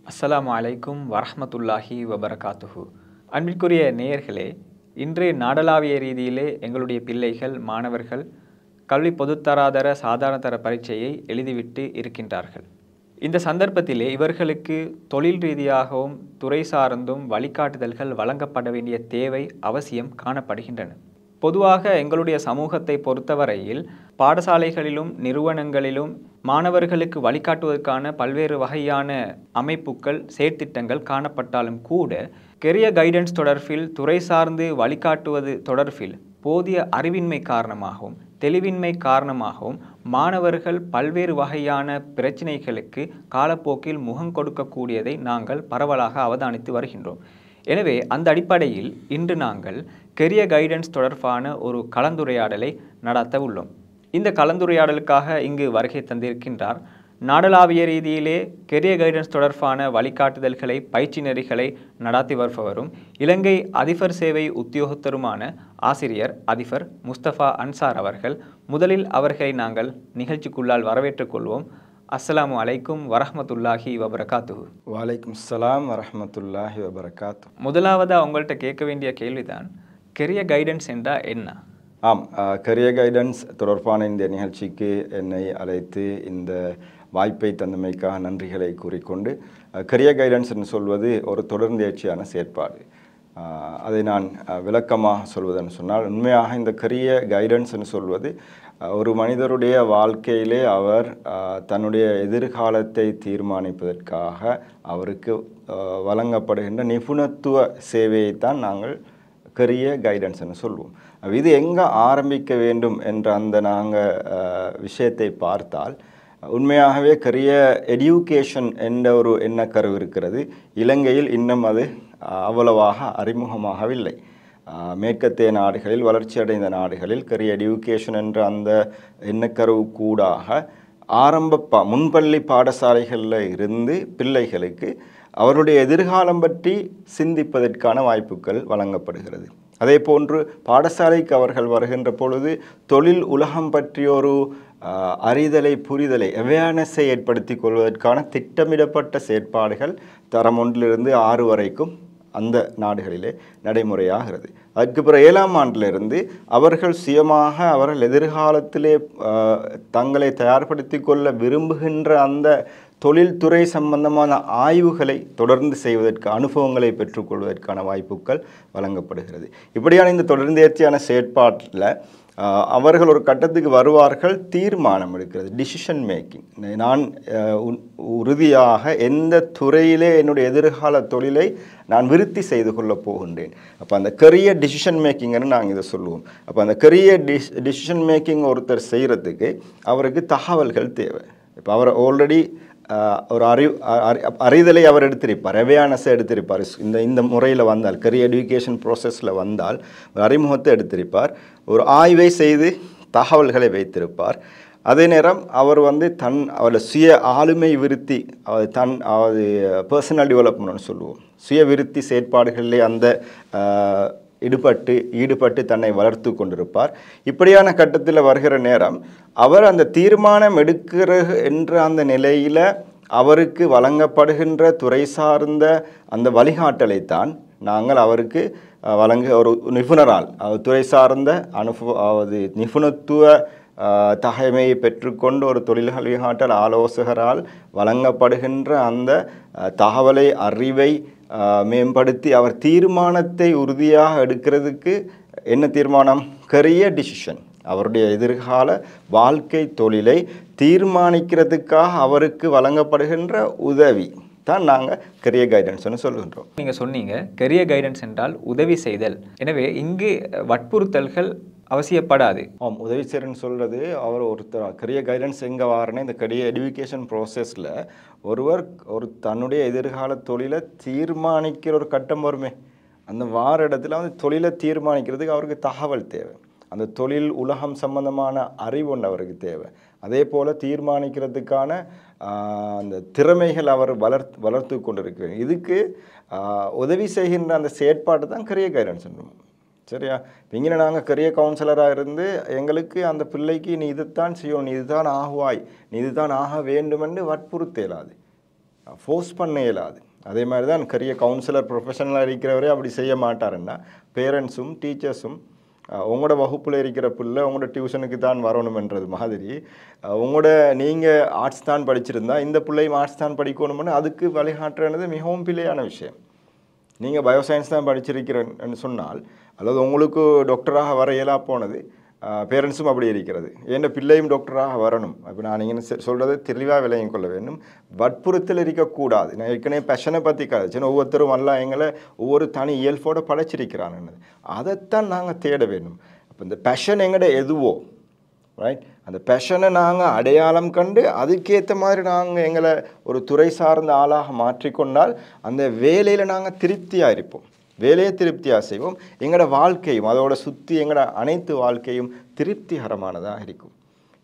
அஸ்ஸலாமு அலைக்கும் வரஹ்மத்துல்லாஹி வபரகாத்துஹு. அன்பிற்குரிய நேயர்களே, இன்று நாடளாவிய ரீதியிலே எங்களுடைய பிள்ளைகள் மாணவர்கள் கல்வி பொதுத்தராதர சாதாரண தர பரீட்சையை எழுதிவிட்டு இருக்கின்றார்கள். இந்த சந்தர்ப்பத்திலே இவர்களுக்கு தொழில் ரீதியாகவும் துறை சார்ந்தும் வழிகாட்டுதல்கள் வழங்கப்பட வேண்டிய தேவை அவசியம் காணப்படுகின்றன. பொதுவாக எங்களுடைய சமூகத்தை பொறுத்தவரையில் பாடசாலைகளிலும் நிறுவனங்களிலும் மாணவர்களுக்கு வழிகாட்டுவதற்கான பல்வேறு வகையான அமைப்புகள் செயற்திட்டங்கள் காணப்பட்டாலும் கூட கெரியர் கைடன்ஸ் தொடர்பில் துறை சார்ந்து வழிகாட்டுவது தொடர்பில் போதிய அறிவின்மை காரணமாகவும் தெளிவின்மை காரணமாகவும் மாணவர்கள் பல்வேறு வகையான பிரச்சினைகளுக்கு காலப்போக்கில் முகம் கொடுக்கக்கூடியதை நாங்கள் பரவலாக அவதானித்து வருகின்றோம். எனவே அந்த அடிப்படையில் இன்று நாங்கள் கெரியர் கைடன்ஸ் தொடர்பான ஒரு கலந்துரையாடலை நடத்த உள்ளோம். இந்த கலந்துரையாடலுக்காக இங்கு வருகை தந்திருக்கின்றார் நாடளாவிய ரீதியிலே கெரியர் கைடன்ஸ் தொடர்பான வழிகாட்டுதல்களை பயிற்சி நெறிகளை நடத்தி வருபவரும் இலங்கை அதிபர் சேவை உத்தியோகத்தருமான ஆசிரியர் அதிபர் முஸ்தபா அன்சார் அவர்கள். முதலில் அவர்களை நாங்கள் நிகழ்ச்சிக்குள்ளால் வரவேற்றுக் கொள்வோம். அஸ்ஸலாமு அலைக்கும் வரஹ்மத்துல்லாஹி வபரகாத்துஹு. வலைக்கும் அஸ்ஸலாம் வரஹ்மத்துல்லாஹி வபரகாத்து. முதலாவதாக உங்கள்கிட்ட கேட்க வேண்டிய கேள்விதான், கெரியர் கைடன்ஸ் என்றால் என்ன? ஆம், கெரியர் கைடன்ஸ் தொடர்பான இந்த நிகழ்ச்சிக்கு என்னை அழைத்து இந்த வாய்ப்பை தந்தமைக்காக நன்றிகளை கூறிக்கொண்டு, கெரியர் கைடன்ஸ் என்று சொல்வது ஒரு தொடர்ந்தேர்ச்சியான செயற்பாடு. அதை நான் விளக்கமாக சொல்வதுன்னு சொன்னால், உண்மையாக இந்த கெரியர் கைடன்ஸ் என்று சொல்வது ஒரு மனிதருடைய வாழ்க்கையிலே அவர் தன்னுடைய எதிர்காலத்தை தீர்மானிப்பதற்காக அவருக்கு வழங்கப்படுகின்ற நிபுணத்துவ சேவையைத்தான் நாங்கள் கெரியர் கைடன்ஸ் என்று சொல்வோம். இது எங்கே ஆரம்பிக்க வேண்டும் என்ற அந்த நாங்கள் விஷயத்தை பார்த்தால், உண்மையாகவே கெரியர் எடியூகேஷன் என்ற ஒரு எண்ணக்கருவு இருக்கிறது. இலங்கையில் இன்னும் அது அவ்வளவாக அறிமுகமாகவில்லை. மேற்கத்திய நாடுகளில், வளர்ச்சியடைந்த நாடுகளில் கெரியர் எடியூகேஷன் என்ற அந்த எண்ணக்கருவு கூடாக ஆரம்ப முன்பள்ளி பாடசாலைகளில் இருந்து பிள்ளைகளுக்கு அவருடைய எதிர்காலம் பற்றி சிந்திப்பதற்கான வாய்ப்புகள் வழங்கப்படுகிறது. அதே போன்று பாடசாலைக்கு அவர்கள் வருகின்ற பொழுது தொழில் உலகம் பற்றிய ஒரு அறிதலை புரிதலை அவேர்னஸை ஏற்படுத்தி கொள்வதற்கான திட்டமிடப்பட்ட செயற்பாடுகள் தரம் 1 to 6 வரைக்கும் அந்த நாடுகளிலே நடைமுறையாகிறது. அதுக்கு பிறகு 7ஆம் ஆண்டிலிருந்து அவர்கள் சுயமாக அவர்கள் எதிர்காலத்திலே தங்களை தயார்படுத்தி கொள்ள விரும்புகின்ற அந்த தொழில்துறை சம்பந்தமான ஆய்வுகளை தொடர்ந்து செய்வதற்கு அனுபவங்களை பெற்றுக்கொள்வதற்கான வாய்ப்புகள் வழங்கப்படுகிறது. இப்படியான இந்த தொடர்ந்தேர்ச்சியான செயற்பாட்டில் அவர்கள் ஒரு கட்டத்துக்கு வருவார்கள், தீர்மானம் எடுக்கிறது, டிசிஷன் மேக்கிங். நான் உறுதியாக எந்த துறையிலே என்னுடைய எதிர்கால தொழிலை நான் விருத்தி செய்து கொள்ளப் போகின்றேன். அப்போ அந்த கெரியர் டிசிஷன் மேக்கிங்னு நாங்கள் இதை சொல்லுவோம். அப்போ அந்த கெரியர் டிசிஷன் மேக்கிங் ஒருத்தர் செய்கிறதுக்கு அவருக்கு தகவல்கள் தேவை. இப்போ அவர் ஆல்ரெடி ஒரு அறிதலை அவர் எடுத்திருப்பார், அவேர்னஸை எடுத்திருப்பார். இந்த முறையில் வந்தால் கெரியர் எஜுகேஷன் ப்ராசஸில் வந்தால் ஒரு அறிமுகத்தை எடுத்திருப்பார், ஒரு ஆய்வை செய்து தகவல்களை வைத்திருப்பார். அதே நேரம் அவர் அவரோட சுய ஆளுமை விருத்தி, பர்சனல் டெவலப்மெண்ட்னு சொல்லுவோம், சுய விருத்தி செயற்பாடுகளிலே அந்த ஈடுபட்டு தன்னை வளர்த்து கொண்டிருப்பார். இப்படியான கட்டத்தில் வருகிற நேரம் அவர் அந்த தீர்மானம் எடுக்கிற என்ற அந்த நிலையில் அவருக்கு வழங்கப்படுகின்ற துறை சார்ந்த அந்த வழிகாட்டலைத்தான் நாங்கள் அவருக்கு ஒரு நிபுணரால் துறை சார்ந்த நிபுணத்துவ தகைமையை பெற்றுக்கொண்டு ஒரு தொழில் வழிகாட்டல் ஆலோசகரால் வழங்கப்படுகின்ற அந்த தகவலை அறிவை மேம்படுத்தி அவர் தீர்மானத்தை உறுதியாக எடுக்கிறதுக்கு என்ன தீர்மானம்? Career decision. அவருடைய எதிர்கால வாழ்க்கை தொழிலை தீர்மானிக்கிறதுக்காக அவருக்கு வழங்கப்படுகின்ற உதவி தான் நாங்கள் கெரியர் கைடன்ஸ்னு சொல்கின்றோம். நீங்கள் சொன்னீங்க கெரியர் கைடன்ஸ் என்றால் உதவி செய்தல். எனவே இங்கு வற்புறுத்தல்கள் அவசியப்படாது. ஆம், உதவி செய்கிறன்னு சொல்கிறது அவர் ஒருத்தர் கெரியர் கைடன்ஸ் எங்கே வாரனே இந்த கெரியர் எஜுகேஷன் ப்ராசஸில் ஒருவர் தன்னுடைய எதிர்கால தொழிலை தீர்மானிக்கிற ஒரு கட்டம் வருமே, அந்த வார இடத்துல தொழிலை தீர்மானிக்கிறதுக்கு அவருக்கு தகவல் தேவை, அந்த தொழில் உலகம் சம்பந்தமான அறிவு ஒன்று அவருக்கு தேவை. அதே போல் தீர்மானிக்கிறதுக்கான அந்த திறமைகள் அவர் வளர்த்து கொண்டிருக்கிறார். இதுக்கு உதவி செய்கின்ற அந்த செயற்பாட்டு தான் கெரியர் கைடன்ஸ் சொல்லுவோம். சரியா? இங்கே நாங்கள் கெரியர் கவுன்சிலராக இருந்து எங்களுக்கு அந்த பிள்ளைக்கு நீ இதுதான் செய்யணும், நீ இதுதான் ஆகுவாய், நீ இதுதான் ஆக வேண்டும் என்று வற்புறுத்தலாது. ஃபோர்ஸ் பண்ண இயலாது. அதே மாதிரி தான் கரியர் கவுன்சிலர் ப்ரொஃபஷனலாக இருக்கிறவரே அப்படி செய்ய மாட்டாருன்னா பேரண்ட்ஸும் டீச்சர்ஸும் உங்களோட வகுப்பில் இருக்கிற பிள்ளை உங்களோட டியூஷனுக்கு தான் வரணுமென்றது மாதிரி உங்களோட நீங்கள் ஆர்ட்ஸ் தான் படிச்சிருந்தா இந்த பிள்ளையும் ஆர்ட்ஸ் தான் படிக்கணும்னு அதுக்கு வழிகாட்டுறது மிகவும் பிழையான விஷயம். நீங்கள் பயோசயின்ஸ் தான் படிச்சிருக்கிறேன்னு சொன்னால் அல்லது உங்களுக்கு டாக்டராக வர இயலா போனது பேரண்ட்ஸும் அப்படி இருக்கிறது. ஏன்னா பிள்ளையும் டாக்டராக வரணும். அப்போ நான் நீங்கள் சொல்கிறத தெளிவாக விளங்கிக் கொள்ள வேண்டும். வற்புறுத்தல் இருக்கக்கூடாது. நான் ஏற்கனவே பேஷனை பற்றி கதைச்சேன். ஒவ்வொருத்தரும் எல்லாம் எங்களை ஒவ்வொரு தனி இயல்போடு படைச்சிருக்கிறான்னு அதைத்தான் நாங்கள் தேட வேண்டும். அப்போ இந்த பேஷன் எங்கட எதுவோ ரைட், அந்த பேஷனை நாங்கள் அடையாளம் கண்டு அதுக்கேற்ற மாதிரி நாங்கள் எங்களை ஒரு துறை சார்ந்த ஆளாக மாற்றிக்கொண்டால் அந்த வேலையில் நாங்கள் திருப்தியாக இருப்போம். வேலையை திருப்தியாக செய்வோம். எங்களோட வாழ்க்கையும் அதோட சுற்றி எங்களோட அனைத்து வாழ்க்கையும் திருப்திகரமானதாக இருக்கும்.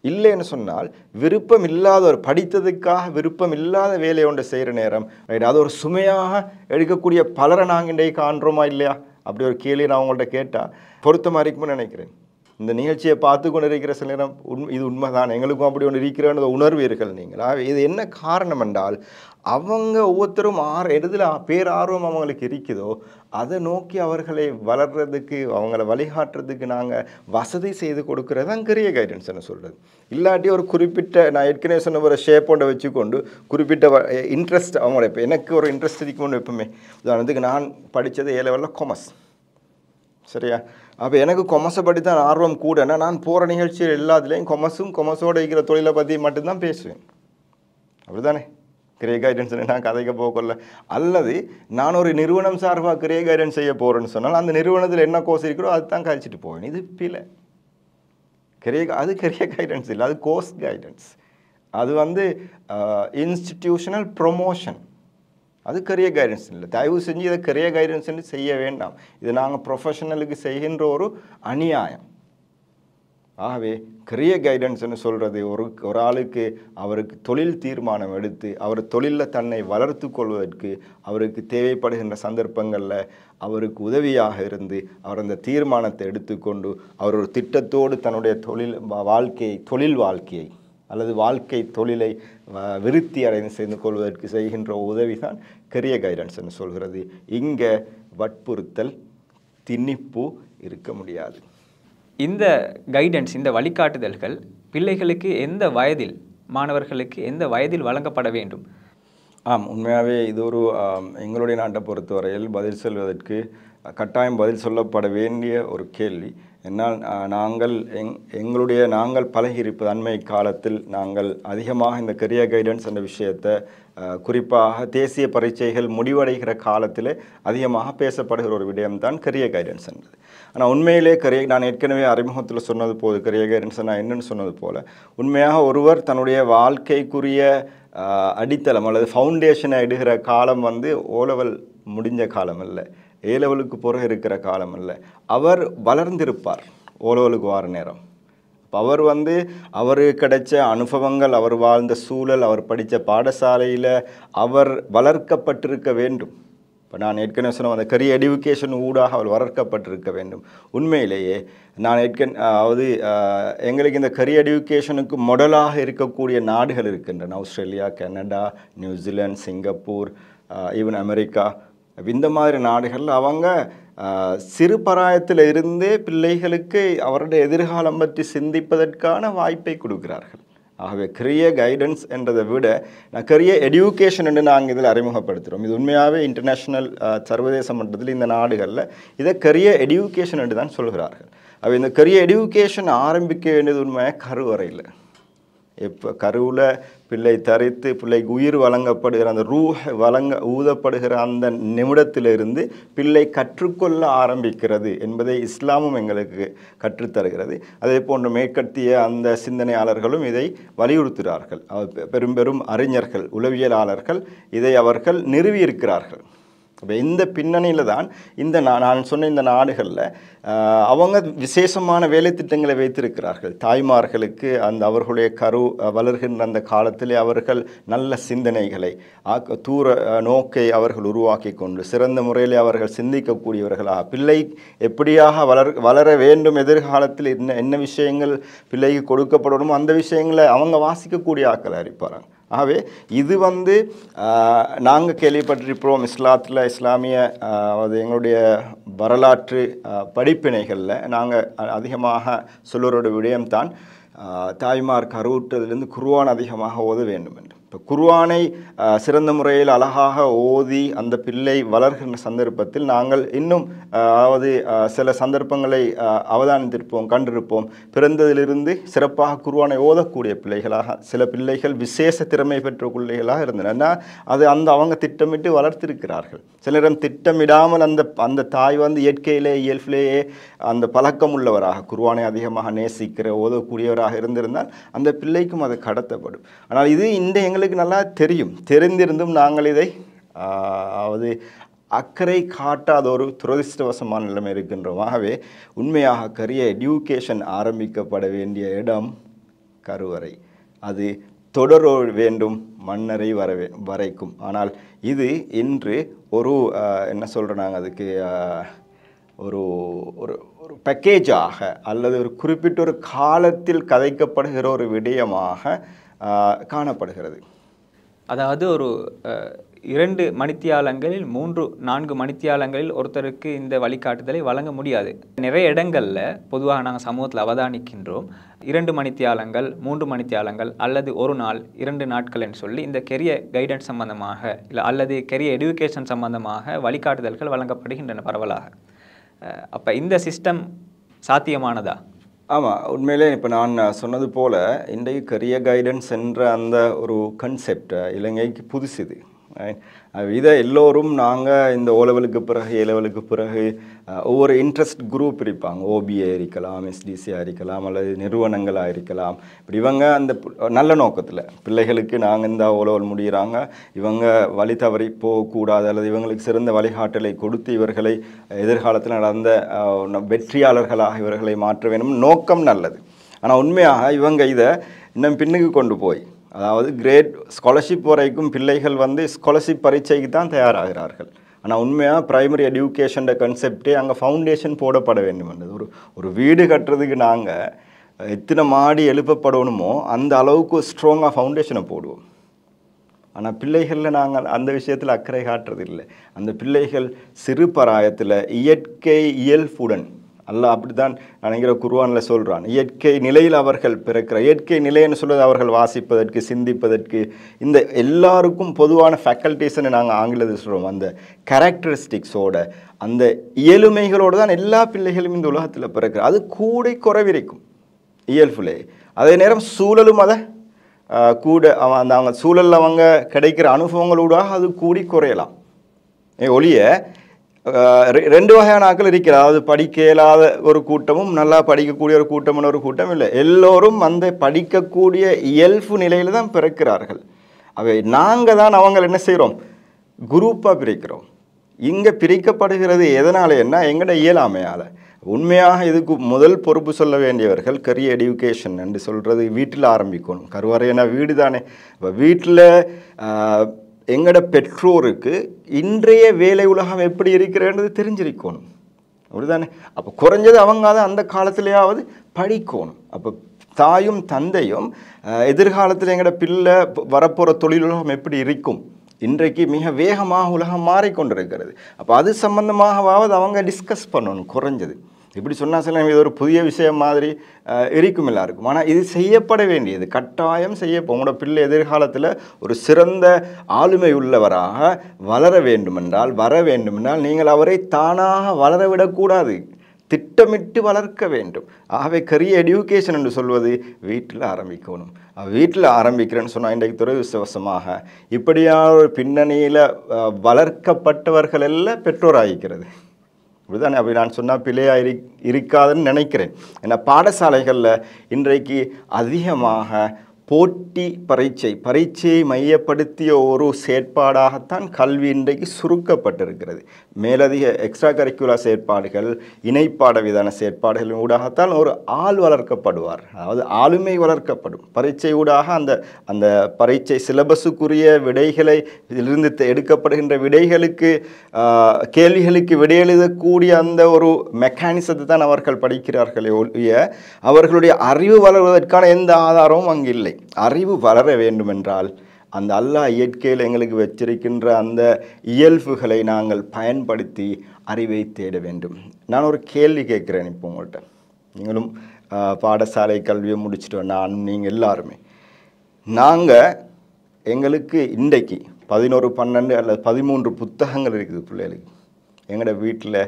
இல்லைன்னு சொன்னால் விருப்பம் இல்லாத ஒரு படித்ததுக்காக விருப்பம் இல்லாத வேலையை ஒன்று செய்கிற நேரம் ரைட், அது ஒரு சுமையாக எடுக்கக்கூடிய பலரை நாங்கள் இன்றைக்கு காண்றோமா இல்லையா? அப்படி ஒரு கேள்வி நான் உங்கள்கிட்ட கேட்டால் பொருத்தமாக இருக்கும்னு நினைக்கிறேன். இந்த நிகழ்ச்சியை பார்த்து கொண்டு இருக்கிற சில நேரம் இது உண்மைதான், எங்களுக்கும் அப்படி ஒன்று இருக்கிற உணர்வீர்கள் நீங்களா? இது என்ன காரணம் என்றால் அவங்க ஒவ்வொருத்தரும் எதில் பேரார்வம் அவங்களுக்கு இருக்குதோ அதை நோக்கி அவர்களை வளர்கிறதுக்கு அவங்கள வழிகாட்டுறதுக்கு நாங்கள் வசதி செய்து கொடுக்குறது தான் கரியர் கைடன்ஸ்னு சொல்கிறது. இல்லாட்டி ஒரு குறிப்பிட்ட நான் ஏற்கனவே சொன்ன ஒரு ஷேப்போண்டை வச்சுக்கொண்டு குறிப்பிட்ட இன்ட்ரெஸ்ட் அவங்களோட இப்போ எனக்கு ஒரு இன்ட்ரெஸ்ட் இருக்கும்னு எப்பவுமே உதாரணத்துக்கு நான் படித்தது A லெவலில் காமர்ஸ் சரியா? அப்போ எனக்கு கொமர்ஸை பற்றி தான் ஆர்வம் கூடனா நான் போகிற நிகழ்ச்சியில் எல்லாத்துலேயும் கொமர்ஸோடு இருக்கிற தொழிலை பற்றி மட்டும்தான் பேசுவேன். அப்படி தானே? கரியர் கைடன்ஸ் நான் கதைக்க போகல. அல்லது நான் ஒரு நிறுவனம் சார்பாக கரியர் கைடன்ஸ் செய்ய போகிறேன்னு சொன்னால் அந்த நிறுவனத்தில் என்ன கோர்ஸ் இருக்கிறோ அது தான் கழிச்சிட்டு போவேன். இது பிள்ளை அது கரியர் கைடன்ஸ் இல்லை, அது கோர்ஸ் கைடன்ஸ். அது இன்ஸ்டிடியூஷனல் ப்ரொமோஷன். அது கரியர் கைடன்ஸ் இல்லை. தயவு செஞ்சு இதை கரியர் கைடன்ஸ்ன்னு செய்ய வேண்டாம். இது நாங்கள் ப்ரொஃபஷனலுக்கு செய்கின்ற ஒரு அநியாயம். ஆகவே கரியர் கைடன்ஸ்னு சொல்கிறது ஒரு ஆளுக்கு அவருக்கு தொழில் தீர்மானம் எடுத்து அவர் தொழிலில் தன்னை வளர்த்து கொள்வதற்கு அவருக்கு தேவைப்படுகின்ற சந்தர்ப்பங்களில் அவருக்கு உதவியாக இருந்து அவர் அந்த தீர்மானத்தை எடுத்துக்கொண்டு அவர் ஒரு திட்டத்தோடு தன்னுடைய தொழில் வாழ்க்கையை அல்லது தொழிலை விருத்தி அடைந்து செய்து கொள்வதற்கு செய்கின்ற உதவி தான் கரியர் கைடன்ஸ்னு சொல்கிறது. இங்கே வற்புறுத்தல் திணிப்பு இருக்க முடியாது. இந்த கைடன்ஸ், இந்த வழிகாட்டுதல்கள் பிள்ளைகளுக்கு எந்த வயதில், மாணவர்களுக்கு எந்த வயதில் வழங்கப்பட வேண்டும்? உண்மையாகவே இது ஒரு எங்களுடைய நாட்டை பொறுத்தவரையில் பதில் சொல்வதற்கு கட்டாயம் பதில் சொல்லப்பட வேண்டிய ஒரு கேள்வி. என்னால் நாங்கள் பழகியிருப்பது அண்மை காலத்தில் நாங்கள் அதிகமாக இந்த கரியர் கைடன்ஸ் என்ற விஷயத்தை குறிப்பாக தேசிய பரீட்சைகள் முடிவடைகிற காலத்தில் அதிகமாக பேசப்படுகிற ஒரு விடயம்தான் கரியர் கைடன்ஸ் என்றது. ஆனால் உண்மையிலே நான் ஏற்கனவே அறிமுகத்தில் சொன்னது போது கரியர் கைடன்ஸ் நான் என்னென்னு சொன்னது போல் உண்மையாக ஒருவர் தன்னுடைய வாழ்க்கைக்குரிய அடித்தளம் அல்லது ஃபவுண்டேஷனை இடுகிற காலம் O லெவல் முடிஞ்ச காலம் இல்லை, A லெவலுக்கு பிறகு இருக்கிற காலம் இல்லை. அவர் வளர்ந்திருப்பார் O லெவலுக்கு வார நேரம். அவர் அவருக்கு கிடைச்ச அனுபவங்கள், அவர் வாழ்ந்த சூழல், அவர் படித்த பாடசாலையில் அவர் வளர்க்கப்பட்டிருக்க வேண்டும். இப்போ நான் ஏற்கனவே சொன்ன அந்த கரியர் எடுகேஷன் ஊடாக அவர் வளர்க்கப்பட்டிருக்க வேண்டும். உண்மையிலேயே நான் எங்களுக்கு இந்த கரியர் எடுகேஷனுக்கு மாடலாக இருக்கக்கூடிய நாடுகள் இருக்கின்றன. Australia, Canada, New Zealand, Singapore, even America. இந்த மாதிரி நாடுகளில் அவங்க சிறு பராயத்தில் இருந்தே பிள்ளைகளுக்கு அவருடைய எதிர்காலம் பற்றி சிந்திப்பதற்கான வாய்ப்பை கொடுக்கிறார்கள். ஆகவே கரியர் கைடன்ஸ் என்றதை விட கரியர் எடுகேஷன் என்று நாங்கள் இதில் அறிமுகப்படுத்துகிறோம். இது உண்மையாகவே இன்டர்நேஷ்னல் சர்வதேச மட்டத்தில் இந்த நாடுகளில் இதை கரியர் எடுகேஷன் என்று தான் சொல்கிறார்கள். அப்போ இந்த கரியர் எடுகேஷன் ஆரம்பிக்க வேண்டியது உண்மையாக கருவறையில். எப்போ கருவில் பிள்ளை தரித்து பிள்ளைக்கு உயிர் வழங்கப்படுகிற அந்த ஊதப்படுகிற அந்த நிமிடத்திலிருந்து பிள்ளை கற்றுக்கொள்ள ஆரம்பிக்கிறது என்பதை இஸ்லாமும் எங்களுக்கு கற்றுத்தருகிறது. அதே போன்று மேற்கத்திய அந்த சிந்தனையாளர்களும் இதை வலியுறுத்துகிறார்கள். பெரும் அறிஞர்கள், உளவியலாளர்கள் இதை அவர்கள் நிறுவியிருக்கிறார்கள். இப்போ இந்த பின்னணியில் தான் நான் சொன்ன இந்த நாடுகளில் அவங்க விசேஷமான வேலை திட்டங்களை வைத்திருக்கிறார்கள். தாய்மார்களுக்கு அவர்களுடைய வளர்கின்ற அந்த காலத்திலே அவர்கள் நல்ல சிந்தனைகளை தூர நோக்கை அவர்கள் உருவாக்கி கொண்டு சிறந்த முறையில் அவர்கள் சிந்திக்கக்கூடியவர்களாக பிள்ளை எப்படியாக வளர வேண்டும், எதிர்காலத்தில் என்ன விஷயங்கள் பிள்ளைக்கு கொடுக்கப்படணுமோ அந்த விஷயங்களை அவங்க வாசிக்கக்கூடிய ஆட்களை அறிப்பாங்க. ஆகவே இது வந்து நாங்கள் கேள்விப்பட்டிருப்போம் இஸ்லாமிய அது எங்களுடைய வரலாற்று படிப்பினைகளில் நாங்கள் அதிகமாக சொல்லுறோட விடயம்தான் தாய்மார் கருவுற்றதிலிருந்து குர்ஆன் அதிகமாக ஓத வேண்டும் என்று. இப்போ குர்ஆனை சிறந்த முறையில் அழகாக ஓதி அந்த பிள்ளை வளர்கின்ற சந்தர்ப்பத்தில் நாங்கள் இன்னும் அதாவது சில சந்தர்ப்பங்களை அவதானித்திருப்போம், கண்டிருப்போம். பிறந்ததிலிருந்து சிறப்பாக குர்ஆனை ஓதக்கூடிய பிள்ளைகளாக சில பிள்ளைகள் விசேஷ திறமை பெற்ற பிள்ளைகளாக இருந்தன. அது அவங்க திட்டமிட்டு வளர்த்திருக்கிறார்கள். சிலரிடம் திட்டமிடாமல் அந்த தாய் வந்து இயல்பிலேயே அந்த பழக்கம் உள்ளவராக குர்ஆனை அதிகமாக நேசிக்கிற ஓதக்கூடியவராக இருந்திருந்தால் அந்த பிள்ளைக்கும் அது கடத்தப்படும். ஆனால் இது எங்களுக்கு நல்லா தெரிந்திருந்தும் நாங்கள் இதை அக்கறை காட்டாத ஒரு துரதிர்ஷ்டவசமான நிலைமை இருக்கின்றோம். ஆகவே உண்மையாக கரியர் எடியூகேஷன் ஆரம்பிக்கப்பட வேண்டிய இடம் கருவறை. அது தொடர வேண்டும் மன்னரை வரைக்கும். ஆனால் இது இன்று ஒரு என்ன சொல்கிறோம், அதுக்கு ஒரு ஒரு ஒரு பேக்கேஜாக அல்லது ஒரு குறிப்பிட்ட ஒரு காலத்தில் கதைக்கப்படுகிற ஒரு விடயமாக காணப்படுகிறது. அதாவது ஒரு 2 மணித்தியாலங்களில் 3-4 மணித்தியாலங்களில் ஒருத்தருக்கு இந்த வழிகாட்டுதலை வழங்க முடியாது. நிறைய இடங்களில் பொதுவாக நாங்கள் சமூகத்தில் அவதானிக்கின்றோம். 2 மணித்தியாலங்கள், 3 மணித்தியாலங்கள் அல்லது ஒரு நாள் 2 நாட்கள் என்று சொல்லி இந்த கெரியர் கைடன்ஸ் சம்பந்தமாக இல்லை அல்லது கெரியர் எடுகேஷன் சம்பந்தமாக வழிகாட்டுதல்கள் வழங்கப்படுகின்றன பரவலாக. அப்போ இந்த சிஸ்டம் சாத்தியமானதா? ஆமாம், உண்மையிலே இப்போ நான் சொன்னது போல் இன்றைக்கு கரியர் கைடன்ஸ் என்ற அந்த ஒரு கன்செப்ட் இலங்கைக்கு புதுசுது. இதை எல்லோரும் நாங்கள் இந்த ஓலெவலுக்கு பிறகு ஏலெவலுக்கு பிறகு ஒவ்வொரு இன்ட்ரெஸ்ட் குரூப் இருப்பாங்க. ஓபிஏ இருக்கலாம், எஸ்டிசியாக இருக்கலாம், அல்லது நிறுவனங்களாக இருக்கலாம். இப்படி இவங்க அந்த நல்ல நோக்கத்தில் பிள்ளைகளுக்கு நாங்கள் இந்த ஓலெவல் முடிகிறாங்க, இவங்க வழி தவறி போகக்கூடாது அல்லது இவங்களுக்கு சிறந்த வழிகாட்டலை கொடுத்து இவர்களை எதிர்காலத்தில் நடந்த வெற்றியாளர்களாக இவர்களை மாற்ற வேண்டும், நோக்கம் நல்லது. ஆனால் உண்மையாக இவங்க இதை இன்னும் பின்னுக்கு கொண்டு போய் அதாவது கிரேட் ஸ்காலர்ஷிப் வரைக்கும் பிள்ளைகள் வந்து ஸ்காலர்ஷிப் பரீட்சைக்கு தான் தயாராகிறார்கள். ஆனால் உண்மையாக ப்ரைமரி எடியூகேஷன் கன்செப்டே அங்கே ஃபவுண்டேஷன் போடப்பட வேண்டும் என்றது. ஒரு வீடு கட்டுறதுக்கு நாங்கள் எத்தனை மாடி எழுப்பப்படணுமோ அந்த அளவுக்கு ஸ்ட்ராங்காக ஃபவுண்டேஷனை போடுவோம். ஆனால் பிள்ளைகளில் நாங்கள் அந்த விஷயத்தில் அக்கறை காட்டுறதில்லை. அந்த பிள்ளைகள் சிறு பராயத்தில் இயல்புடன் அல்லாஹ் அப்படி தான் நினைக்கிற குர்ஆனில் சொல்கிறான். இயற்கை நிலையில் அவர்கள் பிறக்கிற இயற்கை நிலைன்னு சொல்வது அவர்கள் வாசிப்பதற்கு, சிந்திப்பதற்கு, இந்த எல்லாருக்கும் பொதுவான ஃபேக்கல்டிஸ்ன்னு நாங்கள் ஆங்கிலத்தில் சொல்கிறோம். அந்த கேரக்டரிஸ்டிக்ஸோட அந்த இயலுமைகளோடு தான் எல்லா பிள்ளைகளும் இந்த உலகத்தில் பிறக்கிற. அது கூடை குறைவிருக்கும் இயல்புலே. அதே நேரம் சூழலும் அதை கூட அவங்க சூழலில் அவங்க கிடைக்கிற அனுபவங்களூடாக அது கூடி குறையலாம். ஒழிய 2 வகையான ஆட்கள் இருக்கிற, அதாவது படிக்க இயலாத ஒரு கூட்டமும் நல்லா படிக்கக்கூடிய ஒரு கூட்டம்னு ஒரு கூட்டம் இல்லை. எல்லோரும் அந்த படிக்கக்கூடிய இயல்பு நிலையில் தான் பிறக்கிறார்கள். அவை நாங்கள் தான் அவங்க என்ன செய்கிறோம், குரூப்பாக பிரிக்கிறோம். இங்கே பிரிக்கப்படுகிறது எதனால என்ன, எங்கட இயலாமையால். உண்மையாக இதுக்கு முதல் பொறுப்பு சொல்ல வேண்டியவர்கள் கரியர் எடியூகேஷன் என்று சொல்கிறது வீட்டில் ஆரம்பிக்கணும். கருவறைனா வீடு தானே. இப்போ வீட்டில் எங்களோட பெற்றோருக்கு இன்றைய வேலை உலகம் எப்படி இருக்கிறது தெரிஞ்சிருக்கணும், அப்படிதானே. அப்போ குறைஞ்சது அவங்க அதை அந்த காலத்திலேயாவது படிக்கணும். அப்போ தாயும் தந்தையும் எதிர்காலத்தில் எங்களோட பிள்ளை வரப்போகிற தொழில் உலகம் எப்படி இருக்கும், இன்றைக்கு மிக வேகமாக உலகம் மாறிக்கொண்டிருக்கிறது. அப்போ அது சம்பந்தமாகவாவது அவங்க டிஸ்கஸ் பண்ணணும். குறைஞ்சது இப்படி சொன்னால் சில இது ஒரு புதிய விஷயம் மாதிரி இருக்கும் எல்லாருக்கும். ஆனால் இது செய்யப்பட வேண்டியது, கட்டாயம் உங்களோட பிள்ளை எதிர்காலத்தில் ஒரு சிறந்த ஆளுமை உள்ளவராக வர வேண்டுமென்றால் நீங்கள் அவரை தானாக வளரவிடக்கூடாது, திட்டமிட்டு வளர்க்க வேண்டும். ஆகவே கரியர் எடியூகேஷன் என்று சொல்வது வீட்டில் ஆரம்பிக்கணும். வீட்டில் ஆரம்பிக்கிறேன்னு சொன்னால் இன்றைக்கு துரதிர்ஷ்டவசமாக இப்படியான ஒரு பின்னணியில் வளர்க்கப்பட்டவர்கள் எல்லாம் பெற்றோராகிக்கிறது, அப்படிதானே. அப்படி நான் சொன்னால் பிள்ளையாக இருக்காதுன்னு நினைக்கிறேன். ஏன்னா பாடசாலைகளில் இன்றைக்கு அதிகமாக போட்டி பரீட்சையை மையப்படுத்திய ஒரு செயற்பாடாகத்தான் கல்வி இன்றைக்கு சுருக்கப்பட்டிருக்கிறது. மேலதிக எக்ஸ்ட்ரா கரிக்குலர் செயற்பாடுகள், இணைப்பாட விதான செயற்பாடுகள் ஊடாகத்தான் ஒரு ஆள் வளர்க்கப்படுவார், அதாவது ஆளுமை வளர்க்கப்படும். பரீட்சை ஊடாக அந்த பரீட்சை சிலபஸுக்குரிய விடைகளை இதிலிருந்து எடுக்கப்படுகின்ற விடைகளுக்கு கேள்விகளுக்கு விடையெழுதக்கூடிய அந்த ஒரு மெக்கானிசத்தை தான் அவர்கள் படிக்கிறார்களே ஒழிய அவர்களுடைய அறிவு வளர்வதற்கான எந்த ஆதாரமும் அங்கு இல்லை. அறிவு வளர வேண்டுமென்றால் அந்த அல்லாஹ் இயற்கையில் எங்களுக்கு வச்சிருக்கின்ற அந்த இயல்புகளை நாங்கள் பயன்படுத்தி அறிவை தேட வேண்டும். நான் ஒரு கேள்வி கேட்குறேன் இப்போ உங்கள்கிட்ட. நீங்களும் பாடசாலை கல்வியை முடிச்சுட்டு நானும் நீங்கள் எல்லாருமே நாங்கள் எங்களுக்கு இன்றைக்கு 11, 12 அல்லது 13 புத்தகங்கள் இருக்குது பிள்ளைகளுக்கு. எங்களோட வீட்டில்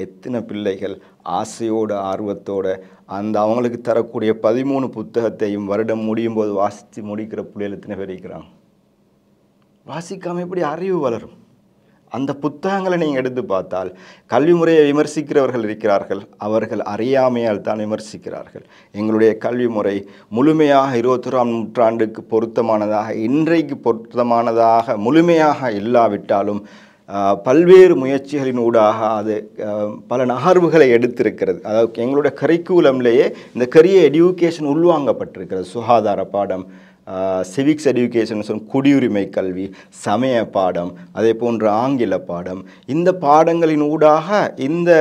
எத்தனை பிள்ளைகள் ஆசையோடு ஆர்வத்தோடு அந்த அவங்களுக்கு தரக்கூடிய 13 புத்தகத்தையும் வருடம் முடியும் போது வாசித்து முடிக்கிற பிள்ளைகள் எத்தனை பேர் இருக்கிறாங்க? வாசிக்காமல் எப்படி அறிவு வளரும்? அந்த புத்தகங்களை நீங்கள் எடுத்து பார்த்தால் கல்வி முறையை விமர்சிக்கிறவர்கள் இருக்கிறார்கள், அவர்கள் அறியாமையால் தான் விமர்சிக்கிறார்கள். எங்களுடைய கல்வி முறை முழுமையாக 21ஆம் நூற்றாண்டுக்கு பொருத்தமானதாக, இன்றைக்கு பொருத்தமானதாக முழுமையாக இல்லாவிட்டாலும் பல்வேறு முயற்சிகளின் ஊடாக அது பல நகர்வுகளை எடுத்திருக்கிறது. அதாவது எங்களுடைய கரிக்குலம்லேயே இந்த கரியர் எடியூகேஷன் உள்வாங்கப்பட்டிருக்கிறது. சுகாதார பாடம், சிவிக்ஸ் எடியூகேஷன், குடியுரிமை கல்வி, சமய பாடம், அதே போன்ற ஆங்கில பாடம், இந்த பாடங்களின் ஊடாக இந்த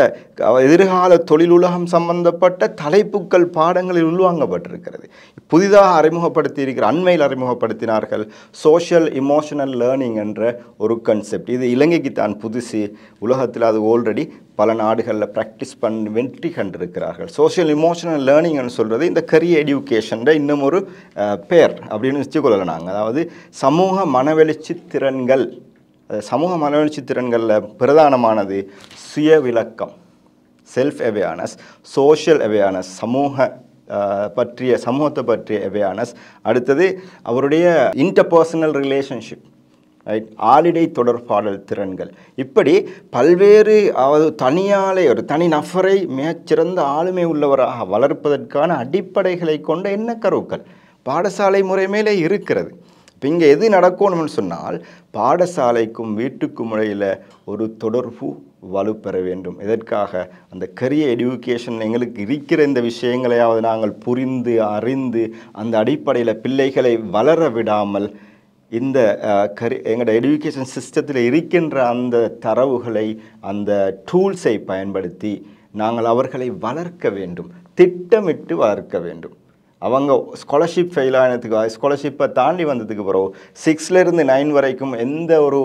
எதிர்கால தொழிலுலகம் சம்பந்தப்பட்ட தலைப்புக்கள் பாடங்களில் உள்வாங்கப்பட்டிருக்கிறது. புதிதாக அறிமுகப்படுத்தி இருக்கிற அண்மையில் அறிமுகப்படுத்தினார்கள் சோஷியல் இமோஷனல் லேர்னிங் என்ற ஒரு கன்செப்ட். இது இலங்கைக்கு தான் புதுசு, உலகத்தில் அது ஆல்ரெடி பல நாடுகளில் ப்ராக்டிஸ் பண்ணி வெற்றி கண்டிருக்கிறார்கள். சோஷியல் இமோஷனல் லேர்னிங்னு சொல்கிறது இந்த கரியர் எடியூகேஷன் இன்னும் ஒரு பேர் அப்படின்னு வச்சுக்கொள்ளலாம் நாங்கள். அதாவது சமூக மனவெழுச்சி திறன்கள். சமூக மனவெழுச்சி திறன்களில் பிரதானமானது சுய விளக்கம், செல்ஃப் அவேர்னஸ், சோஷியல் அவேர்னஸ், சமூகத்தை பற்றிய அவேர்னஸ், அடுத்தது அவருடைய இன்டர்பர்சனல் ரிலேஷன்ஷிப், ரைட், ஆளிடை தொடர்பாடல் திறன்கள். இப்படி பல்வேறு தனியாலே ஒரு தனி நபரை மிகச்சிறந்த ஆளுமை உள்ளவராக வளர்ப்பதற்கான அடிப்படைகளை கொண்ட எண்ணக்கருக்கள் பாடசாலை முறை மேலே இருக்கிறது. இப்போ இங்கே எது நடக்கணும்னு சொன்னால் பாடசாலைக்கும் வீட்டுக்கும் இடையில் ஒரு தொடர்பு வலுப்பெற வேண்டும். இதற்காக அந்த கரியர் எடியூகேஷன் எங்களுக்கு இருக்கிற இந்த விஷயங்களையாவது நாங்கள் புரிந்து அறிந்து அந்த அடிப்படையில் பிள்ளைகளை வளர விடாமல் இந்த எங்களோட எஜுகேஷன் சிஸ்டத்தில் இருக்கின்ற அந்த தரவுகளை, அந்த டூல்ஸை பயன்படுத்தி நாங்கள் அவர்களை வளர்க்க வேண்டும், திட்டமிட்டு வளர்க்க வேண்டும். அவங்க ஸ்காலர்ஷிப் ஃபெயில் ஆனதுக்கு, ஸ்காலர்ஷிப்பை தாண்டி வந்ததுக்கு பிறகு 6லேருந்து 9 வரைக்கும் எந்த ஒரு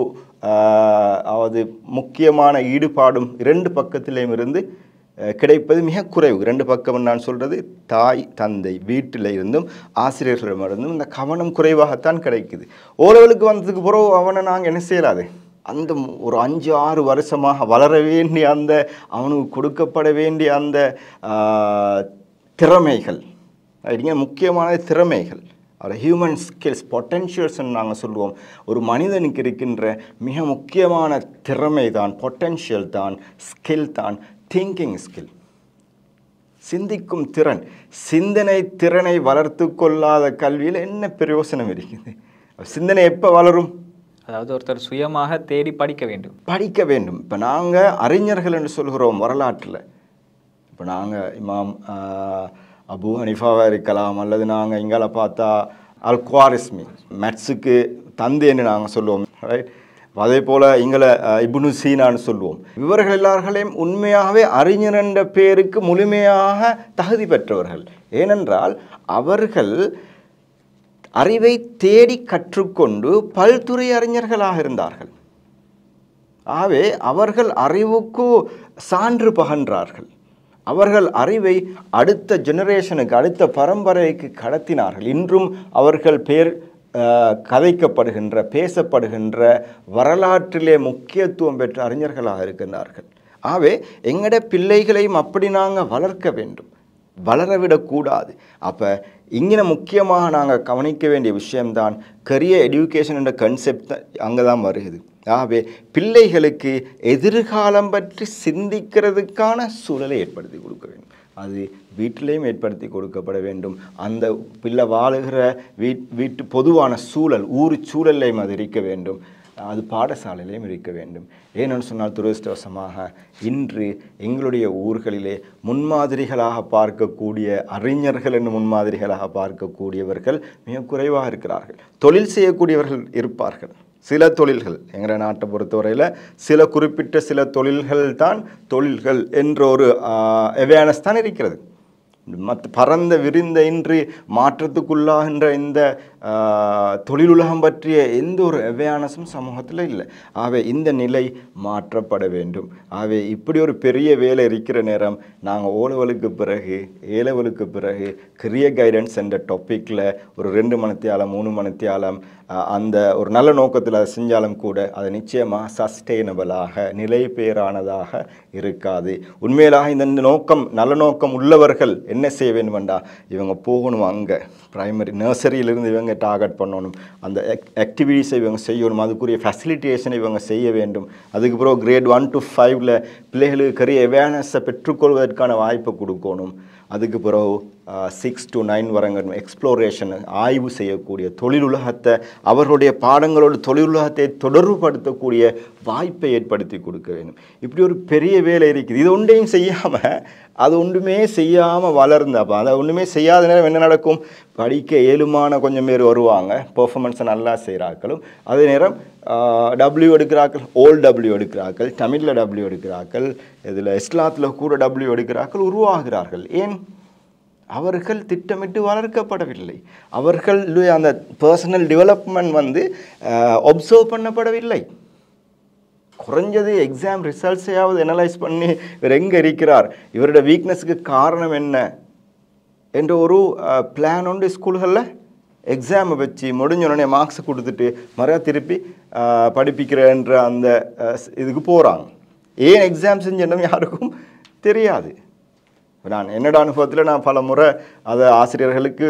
அதாவது முக்கியமான ஈடுபாடும் 2 பக்கத்திலேயும் இருந்து கிடைப்பது மிக குறைவு. 2 பக்கம் நான் சொல்கிறது தாய் தந்தை வீட்டில் இருந்தும் ஆசிரியர்களிடமிருந்தும் இந்த கவனம் குறைவாகத்தான் கிடைக்குது. ஓரளவுக்கு வந்ததுக்கு பிறகு அவனை நாங்கள் என்ன செய்யலாது, அந்த ஒரு 5-6 வருஷமாக வளர வேண்டிய அந்த அவனுக்கு கொடுக்கப்பட வேண்டிய அந்த திறமைகள், முக்கியமான திறமைகள், ஹியூமன் ஸ்கில்ஸ், பொட்டென்ஷியல்ஸ்ன்னு நாங்கள் சொல்லுவோம். ஒரு மனிதனுக்கு இருக்கின்ற மிக முக்கியமான திறமை தான், பொட்டென்ஷியல் தான், ஸ்கில் தான் திங்கிங் ஸ்கில், சிந்திக்கும் திறன். சிந்தனை திறனை வளர்த்து கொள்ளாத கல்வியில் என்ன பிரயோசனம் இருக்குது? சிந்தனை எப்போ வளரும்? அதாவது ஒருத்தர் சுயமாக தேடி படிக்க வேண்டும். இப்போ நாங்கள் அறிஞர்கள் என்று சொல்கிறோம் வரலாற்றில். இப்போ நாங்கள் இமாம் அபு ஹனீஃபாவாக இருக்கலாம், அல்லது நாங்கள் இங்கால பார்த்தா அல்-குவாரிஸ்மி, மேத்ஸுக்கு தந்தைன்னு நாங்கள் சொல்லுவோம், ரைட். அதே போல் இங்களை இப்னு சீனான்னு சொல்லுவோம். இவர்கள் எல்லார்களையும் உண்மையாகவே அறிஞர் என்ற பேருக்கு முழுமையாக தகுதி பெற்றவர்கள். ஏனென்றால் அவர்கள் அறிவை தேடி கற்றுக்கொண்டு பல்துறை அறிஞர்களாக இருந்தார்கள். ஆகவே அவர்கள் அறிவுக்கு சான்று பகன்றார்கள். அவர்கள் அறிவை அடுத்த ஜெனரேஷனுக்கு, அடுத்த பரம்பரைக்கு கடத்தினார்கள். இன்றும் அவர்கள் கதைக்கப்படுகின்ற, பேசப்படுகின்ற, வரலாற்றிலே முக்கியத்துவம் பெற்ற அறிஞர்களாக இருக்கின்றார்கள். ஆகவே எங்கட பிள்ளைகளையும் அப்படி நாங்கள் வளர்க்க வேண்டும், வளரவிடக்கூடாது. அப்போ இங்கே முக்கியமாக நாங்கள் கவனிக்க வேண்டிய விஷயம்தான் கரியர் எடியூகேஷன் என்ற கன்செப்ட் அங்கே தான் வருகிறது. ஆகவே பிள்ளைகளுக்கு எதிர்காலம் பற்றி சிந்திக்கிறதுக்கான சூழலை ஏற்படுத்தி கொடுக்க வேண்டும். அது வீட்டிலையும் ஏற்படுத்தி கொடுக்கப்பட வேண்டும். அந்த பிள்ளை வாழுகிற வீட்டு பொதுவான சூழல், ஊர் சூழலையும் அது இருக்க வேண்டும். அது பாடசாலையிலையும் இருக்க வேண்டும். ஏனென்று சொன்னால் துரதிர்ஷ்டவசமாக இன்று எங்களுடைய ஊர்களிலே முன்மாதிரிகளாக பார்க்கக்கூடிய அறிஞர்கள் என்று முன்மாதிரிகளாக பார்க்கக்கூடியவர்கள் மிக குறைவாக இருக்கிறார்கள். தொழில் செய்யக்கூடியவர்கள் இருப்பார்கள். சில தொழில்கள், எங்கள் நாட்டை பொறுத்தவரையில் சில குறிப்பிட்ட சில தொழில்கள் தான் தொழில்கள் என்ற ஒரு அவேர்னஸ் தான் இருக்கிறது. பரந்த விரிந்த இன்றி மாற்றத்துக்குள்ளாகின்ற இந்த தொழிலுலகம் பற்றிய எந்த ஒரு அவேர்னஸும் சமூகத்தில் இல்லை. ஆகவே இந்த நிலை மாற்றப்பட வேண்டும். ஆகவே இப்படி ஒரு பெரிய வேலை இருக்கிற நேரம் நாங்கள் ஓலவலுக்கு பிறகு ஏலவலுக்கு பிறகு கரியர் கைடன்ஸ் என்ற டாப்பிக்கில் ஒரு 2 மணித்தியாலம் 3 மணித்தியாலம் அந்த ஒரு நல்ல நோக்கத்தில் அதை செஞ்சாலும் கூட அது நிச்சயமாக சஸ்டெயினபிளாக நிலைபேறானதாக இருக்காது. உண்மையிலாக இந்த நோக்கம் நல்ல நோக்கம் உள்ளவர்கள் என்ன செய்ய வேண்டுமெண்டா இவங்க போகணும், அங்கே பிரைமரி நர்சரியிலிருந்து இவங்க டார்கெட் பண்ணணும், அந்த ஆக்டிவிட்டீஸை இவங்க செய்யணும், அதுக்குரிய ஃபெசிலிட்டேஷனை இவங்க செய்ய வேண்டும். அதுக்கு பிறகு கிரேட் 1 to 5 பிள்ளைகளுக்கு கரிய அவேர்னஸை பெற்றுக்கொள்வதற்கான வாய்ப்பை கொடுக்கணும். அதுக்கு பிறகு 6 to 9 வரங்க எக்ஸ்ப்ளோரேஷன் ஆய்வு செய்யக்கூடிய தொழிலுலகத்தை அவர்களுடைய பாடங்களோடு தொழிலுலகத்தை தொடர்புபடுத்தக்கூடிய வாய்ப்பை ஏற்படுத்தி கொடுக்க வேண்டும். இப்படி ஒரு பெரிய வேலை இருக்குது. இது ஒன்றையும் செய்யாமல் அது ஒன்றுமே செய்யாமல் வளர்ந்து அப்போ அதை ஒன்றுமே செய்யாத நேரம் என்ன நடக்கும்? படிக்க ஏழுமான கொஞ்சம் பேர் வருவாங்க, பெர்ஃபார்மன்ஸை நல்லா செய்கிறாக்களும், அதே நேரம் டபிள்யூ எடுக்கிறாக்கள், ஓல் டபிள்யூ எடுக்கிறாக்கள், தமிழில் டபிள்யூ எடுக்கிறாக்கள், இதில் இஸ்லாத்தில் கூட டபிள்யூ எடுக்கிறாக்கள் உருவாகிறார்கள். ஏன்? அவர்கள் திட்டமிட்டு வளர்க்கப்படவில்லை. அவர்களுடைய அந்த பர்சனல் டெவலப்மெண்ட் ஒப்சர்வ் பண்ணப்படவில்லை. குறைஞ்சது எக்ஸாம் ரிசல்ட்ஸையாவது அனலைஸ் பண்ணி இவர் எங்கே இருக்கிறார், இவருடைய வீக்னஸுக்கு காரணம் என்ன என்ற ஒரு பிளான் உண்டு. ஸ்கூல்களில் எக்ஸாமை வச்சு முடிஞ்சோடனே மார்க்ஸை கொடுத்துட்டு மறுபடியும் திருப்பி படிப்பிக்கிறன்ற அந்த இதுக்கு போகிறாங்க. ஏன் எக்ஸாம் செஞ்சோம் யாருக்கும் தெரியாது. நான் என்னோட அனுபவத்தில் நான் பல முறை அதை ஆசிரியர்களுக்கு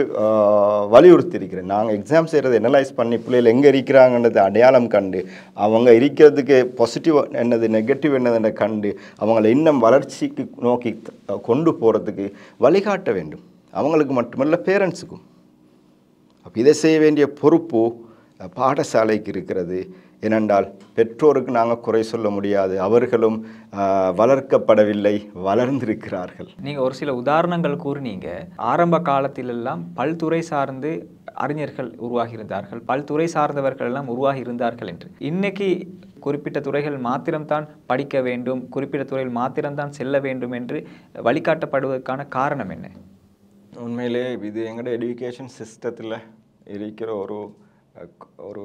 வலியுறுத்தி இருக்கிறேன். நாங்கள் எக்ஸாம் செய்கிறத அனலைஸ் பண்ணி பிள்ளைகள் எங்கே இருக்கிறாங்கன்றதை அடையாளம் கண்டு அவங்க இருக்கிறதுக்கு பாசிட்டிவ் என்னது நெகட்டிவ் என்னதுன்ற கண்டு அவங்கள இன்னும் வளர்ச்சிக்கு நோக்கி கொண்டு போகிறதுக்கு வழிகாட்ட வேண்டும். அவங்களுக்கு மட்டுமல்ல, பேரண்ட்ஸுக்கும். அப்போ இதை செய்ய வேண்டிய பொறுப்பு பாடசாலைக்கு இருக்கிறது. ஏனென்றால் பெற்றோருக்கு நாங்கள் குறை சொல்ல முடியாது, அவர்களும் வளர்க்கப்படவில்லை, வளர்ந்திருக்கிறார்கள். நீங்கள் ஒரு சில உதாரணங்கள் கூறினீங்க. ஆரம்ப காலத்திலெல்லாம் பல்துறை சார்ந்து அறிஞர்கள் உருவாகியிருந்தார்கள், பல்துறை சார்ந்தவர்கள் எல்லாம் உருவாகி இருந்தார்கள் என்று. இன்னைக்கு குறிப்பிட்ட துறைகள் மாத்திரம்தான் படிக்க வேண்டும், குறிப்பிட்ட துறையில் மாத்திரம்தான் செல்ல வேண்டும் என்று வழிகாட்டப்படுவதற்கான காரணம் என்ன? உண்மையிலே இது எங்களோட எஜுகேஷன் சிஸ்டத்தில் இருக்கிற ஒரு